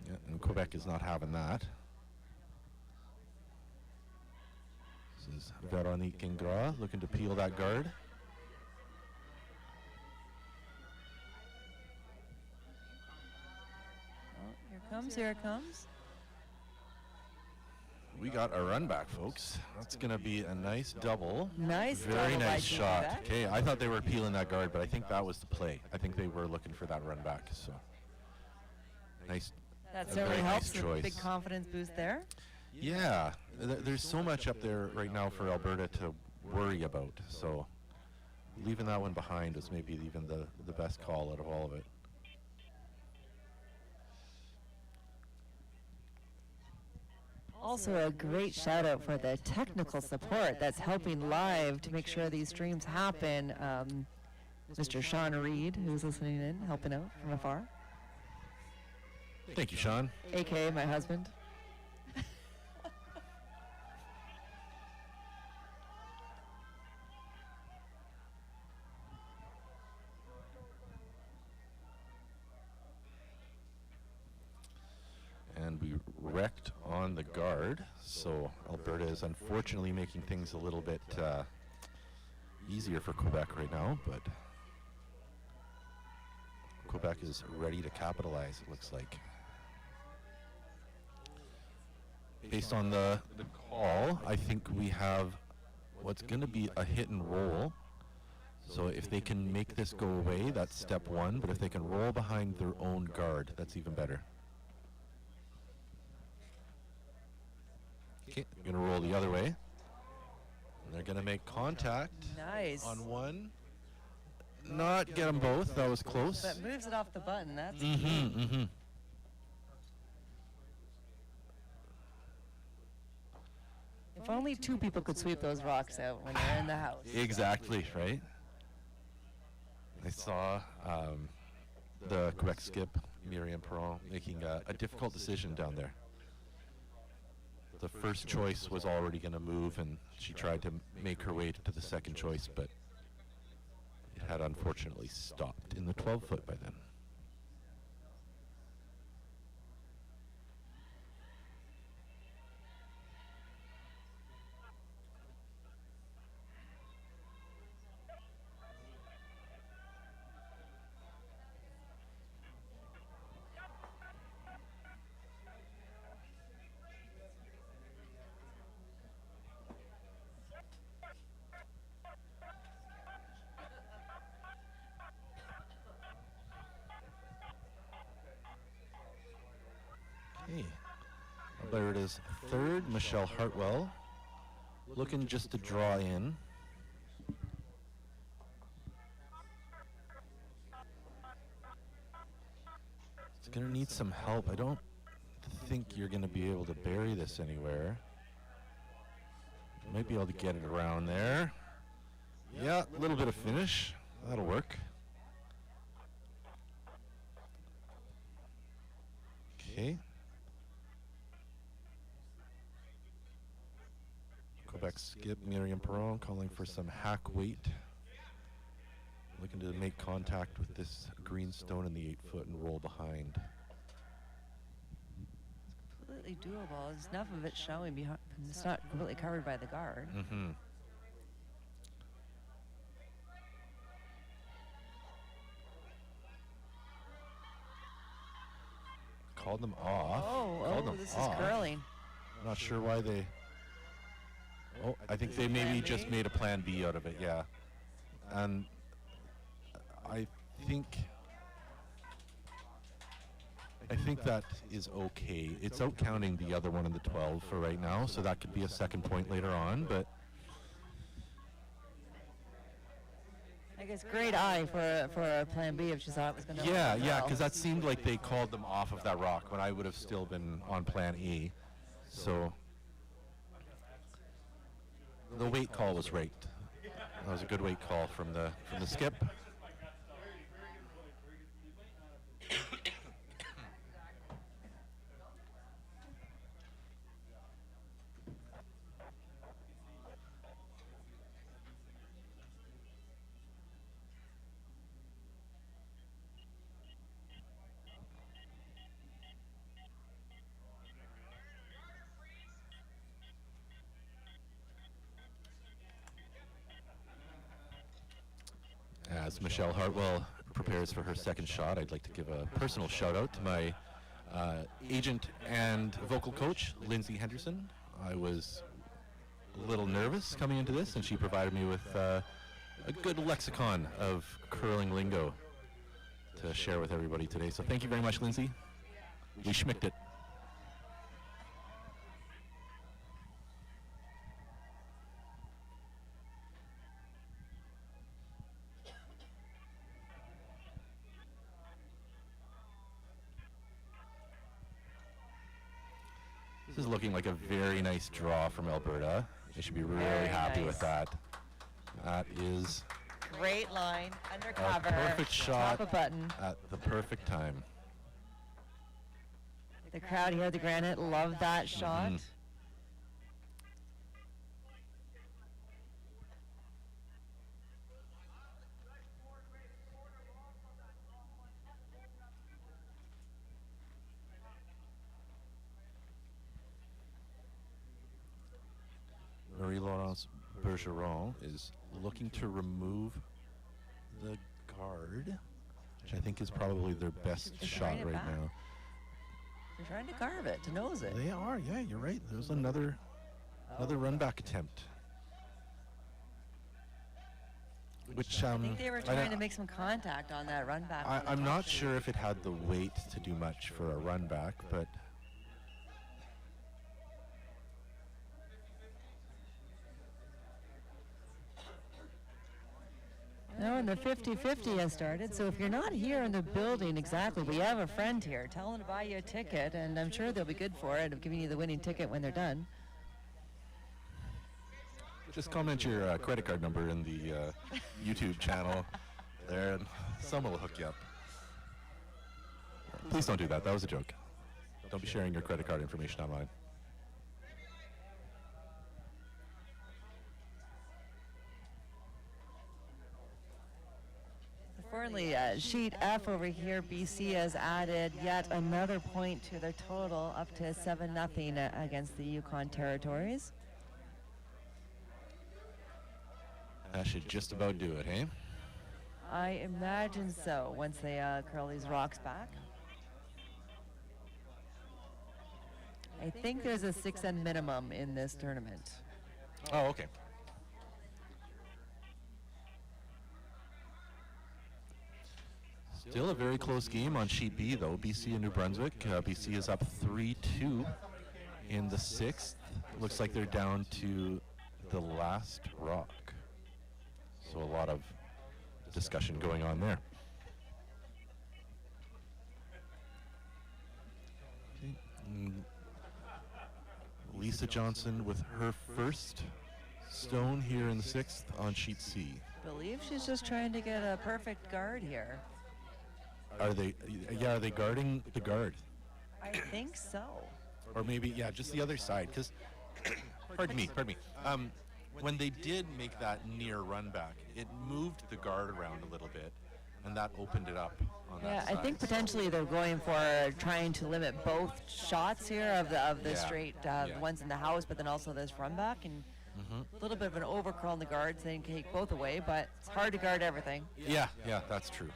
S2: Yeah, and Quebec is not having that. This is Veronique Ingras looking to peel that guard.
S3: Oh, here it comes.
S2: We got a run back, folks. That's going to be a nice double.
S3: Nice
S2: Very
S3: double by
S2: nice
S3: Team
S2: shot.
S3: Quebec.
S2: Okay, I thought they were peeling that guard, but I think that was the play. I think they were looking for that run back. So nice.
S3: That
S2: A
S3: certainly
S2: very
S3: helps
S2: nice
S3: with
S2: choice.
S3: big confidence boost there.
S2: Yeah, there's so much up there right now for Alberta to worry about. So leaving that one behind was maybe even the best call out of all of it.
S3: Also a great shout out for the technical support that's helping live to make sure these streams happen. Mr. Sean Reed, who's listening in, helping out from afar,
S2: Thank you, Sean.
S3: aka my husband.
S2: And we wrecked on the guard, so Alberta is unfortunately making things a little bit easier for Quebec right now, but Quebec is ready to capitalize, it looks like. Based on the call, I think we have what's going to be a hit and roll. So if they can make this go away, that's step one, but if they can roll behind their own guard, that's even better. Okay, they're going to roll the other way. And they're going to make contact
S3: Nice.
S2: on one. Not get them both. That was close.
S3: But moves it off the button. That's If only two people could sweep those rocks out when you're in the house.
S2: Exactly, right? I saw the Quebec skip, Myriam Perron, making a difficult decision down there. The first choice was already going to move, and she tried to make her way to the second choice, but it had unfortunately stopped in the 12-foot by then. Okay, Alberta's third, Michelle Hartwell, looking just to draw in. It's going to need some help. I don't think you're going to be able to bury this anywhere. Might be able to get it around there. Yeah, a little bit of finish. That'll work. Okay. Quebec skip, Myriam Perron calling for some hack weight. Looking to make contact with this green stone in the 8-foot and roll behind.
S3: Completely doable. There's enough of it showing behind. It's not completely covered by the guard.
S2: Mm-hmm. called them off.
S3: Oh, this is curling.
S2: I'm not sure why they. Oh, I think they maybe just made a plan B out of it. Yeah, and I think that is okay. It's out counting the other one in the 12 for right now, so that could be a second point later on. But
S3: I guess great eye for a plan B if she thought it was going to.
S2: yeah, because that seemed like they called them off of that rock when I would have still been on plan E. So the weight call was right. That was a good weight call from the skip. As Michelle Hartwell prepares for her second shot, I'd like to give a personal shout out to my agent and vocal coach, Lindsay Henderson. I was a little nervous coming into this, and she provided me with a good lexicon of curling lingo to share with everybody today. So thank you very much, Lindsay. We schmicked it. This is looking like a very nice draw from Alberta. They should be really happy with that. That is
S3: Great line,
S2: a
S3: undercover,
S2: perfect shot
S3: top a button.
S2: at the perfect time.
S3: The crowd here at the Granite love that shot.
S2: Marie-Laurence Bergeron is looking to remove the guard, which I think is probably their best
S3: They're
S2: shot
S3: trying it
S2: right
S3: back.
S2: now.
S3: They're trying to carve it, to nose it.
S2: They are, yeah, you're right. There's another run back attempt. Which
S3: I think they were trying to make some contact on that run back.
S2: I'm not sure if it had the weight to do much for a run back, but
S3: No, and the 50-50 has started, so if you're not here in the building exactly, but you have a friend here, tell them to buy you a ticket, and I'm sure they'll be good for it, of giving you the winning ticket when they're done.
S2: just comment your credit card number in the YouTube channel there, and someone will hook you up. Please don't do that. That was a joke. Don't be sharing your credit card information online.
S3: Unfortunately, sheet F over here, BC has added yet another point to their total, up to 7-0 against the Yukon Territories.
S2: That should just about do it, hey?
S3: I imagine so, once they curl these rocks back. I think there's a 6N minimum in this tournament.
S2: Oh, okay. Still a very close game on sheet B, though. BC and New Brunswick. BC is up 3-2 in the sixth. Looks like they're down to the last rock. So a lot of discussion going on there. Okay. Lisa Johnson with her first stone here in the sixth on sheet C.
S3: I believe she's just trying to get a perfect guard here.
S2: Are they guarding the guard?
S3: I think so.
S2: Or maybe, yeah, just the other side, because, pardon me. When they did make that near run back, it moved the guard around a little bit, and that opened it up on
S3: Yeah,
S2: that side.
S3: I think potentially they're going for trying to limit both shots here of the straight ones in the house, but then also this run back, and a little bit of an overcurl in the guards. They can take both away, but it's hard to guard everything.
S2: Yeah, that's true.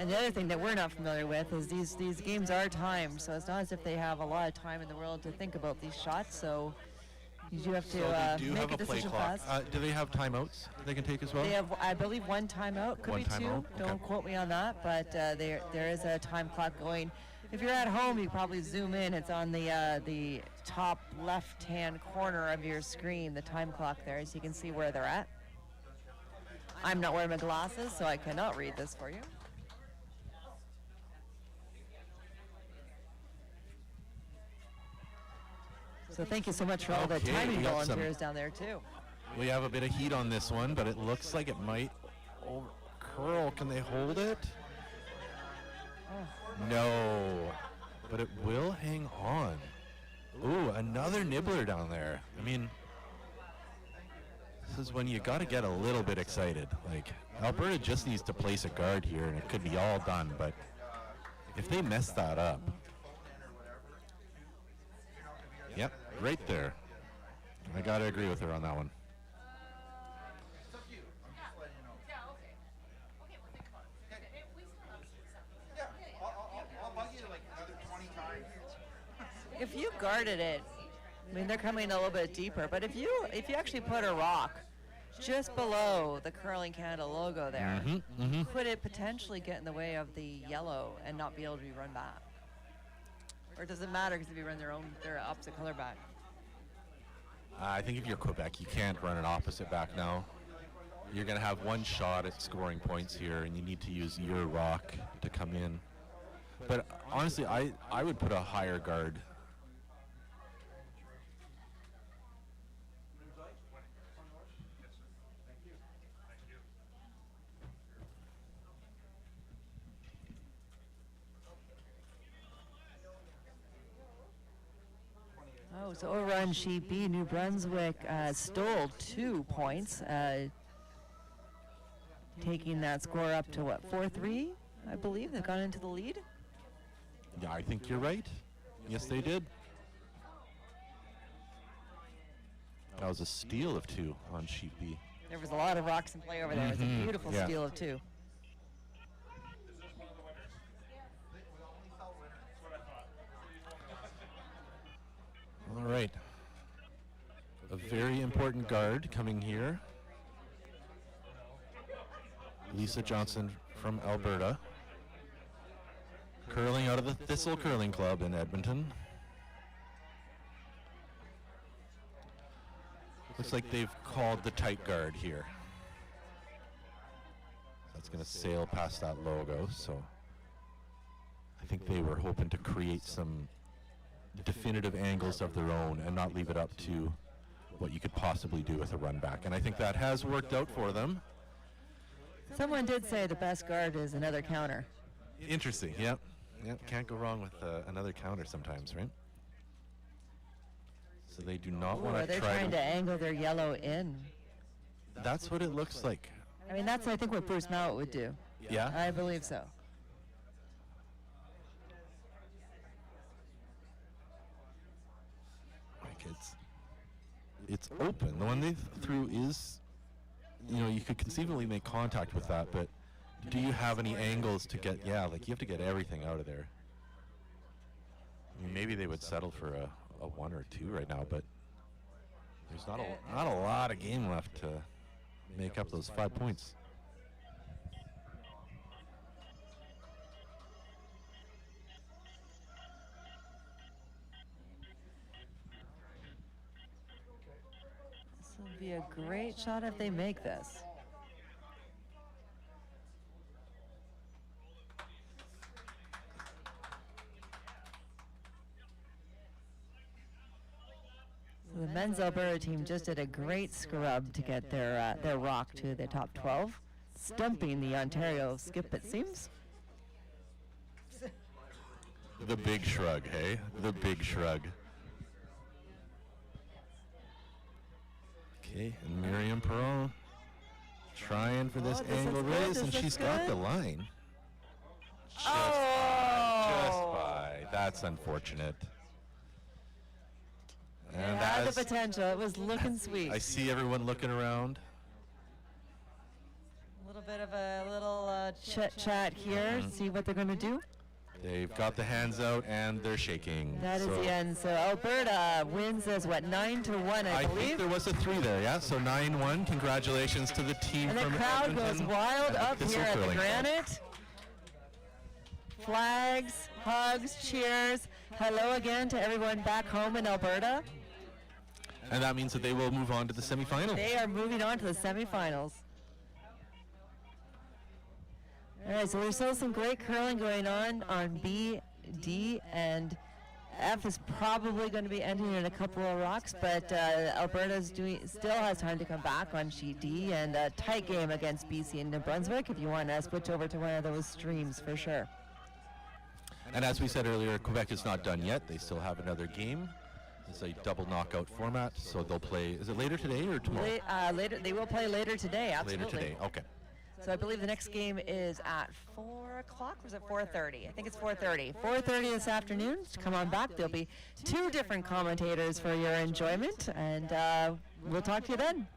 S3: And the other thing that we're not familiar with is these games are timed, so it's not as if they have a lot of time in the world to think about these shots. So you do have to
S2: So they do
S3: make
S2: have
S3: a
S2: a play
S3: decision
S2: clock.
S3: fast.
S2: Do they have timeouts they can take as well?
S3: They have, I believe, one timeout. Could
S2: One
S3: be two.
S2: timeout,
S3: Don't
S2: okay.
S3: quote me on that, but there is a time clock going. If you're at home, you probably zoom in. It's on the top left-hand corner of your screen, the time clock there, so you can see where they're at. I'm not wearing my glasses, so I cannot read this for you. So thank you so much for all the
S2: Okay,
S3: timing
S2: we got some-
S3: volunteers down there, too.
S2: We have a bit of heat on this one, but it looks like it might curl. Can they hold it? No, but it will hang on. Ooh, another nibbler down there. I mean, this is when you got to get a little bit excited. Like, Alberta just needs to place a guard here, and it could be all done, but if they mess that up. Yep, right there. I got to agree with her on that one.
S3: If you guarded it, I mean, they're coming a little bit deeper, but if you actually put a rock just below the Curling Canada logo there, could it potentially get in the way of the yellow and not be able to be run back? Or does it matter because if you run their opposite color back?
S2: I think if you're Quebec, you can't run an opposite back now. You're going to have one shot at scoring points here, and you need to use your rock to come in. But honestly, I would put a higher guard.
S3: Oh, so over on sheet B, New Brunswick stole 2 points, taking that score up to what, 4-3, I believe. They've gone into the lead.
S2: Yeah, I think you're right. Yes, they did. That was a steal of 2 on sheet B.
S3: There was a lot of rocks in play over there. It was a beautiful
S2: Yeah.
S3: steal of 2.
S2: All right. A very important guard coming here. Lisa Johnson from Alberta. Curling out of the Thistle Curling Club in Edmonton. Looks like they've called the tight guard here. That's going to sail past that logo, so I think they were hoping to create some definitive angles of their own and not leave it up to what you could possibly do with a run back. And I think that has worked out for them.
S3: Someone did say the best guard is another counter.
S2: Interesting, yep. Yep, can't go wrong with another counter sometimes, right? So they do not want
S3: Or
S2: to
S3: they're
S2: try
S3: trying to angle their yellow in.
S2: That's what it looks like.
S3: I mean, that's, I think, what Bruce Mallett would do.
S2: Yeah?
S3: I believe so.
S2: Like it's open. The one they threw is, you could conceivably make contact with that, but do you have any angles to get, like you have to get everything out of there. I mean, maybe they would settle for a 1 or 2 right now, but there's not a lot of game left to make up those 5 points.
S3: This would be a great shot if they make this. So the men's Alberta team just did a great scrub to get their rock to the top 12, stumping the Ontario skip, it seems.
S2: The big shrug, hey? The big shrug. Okay, and Miriam Perron trying for this
S3: Oh, this
S2: angle
S3: looks good,
S2: raise,
S3: this
S2: and
S3: looks
S2: she's got the
S3: good.
S2: line. Just
S3: Oh!
S2: by. That's unfortunate.
S3: It
S2: And
S3: had the
S2: that's,
S3: potential. It was looking sweet.
S2: I see everyone looking around.
S3: A little little bit of a little chit chat here, see what they're going to do.
S2: They've got the hands out and they're shaking.
S3: That is the end. So Alberta wins as 9-1, I believe.
S2: think there was a 3 there, yeah. So 9-1. Congratulations to the team
S3: And the
S2: from
S3: crowd
S2: Edmonton
S3: goes wild
S2: and the
S3: up
S2: Thistle
S3: here at the
S2: Curling Club.
S3: Granite. Flags, hugs, cheers. Hello again to everyone back home in Alberta.
S2: And that means that they will move on to the semifinals.
S3: They are moving on to the semifinals. All right, so there's still some great curling going on B, D, and F is probably going to be ending in a couple of rocks, but Alberta's still has time to come back on sheet D, and a tight game against BC and New Brunswick if you want to switch over to one of those streams for sure.
S2: And as we said earlier, Quebec is not done yet. They still have another game. It's a double knockout format, so they'll play. Is it later today or tomorrow?
S3: Later, they will play later today. Absolutely.
S2: Later today. Okay.
S3: So I believe the next game is at 4 o'clock, or is it 4:30? I think it's 4:30. 4:30 this afternoon. Come on back. There'll be 2 different commentators for your enjoyment, and we'll talk to you then.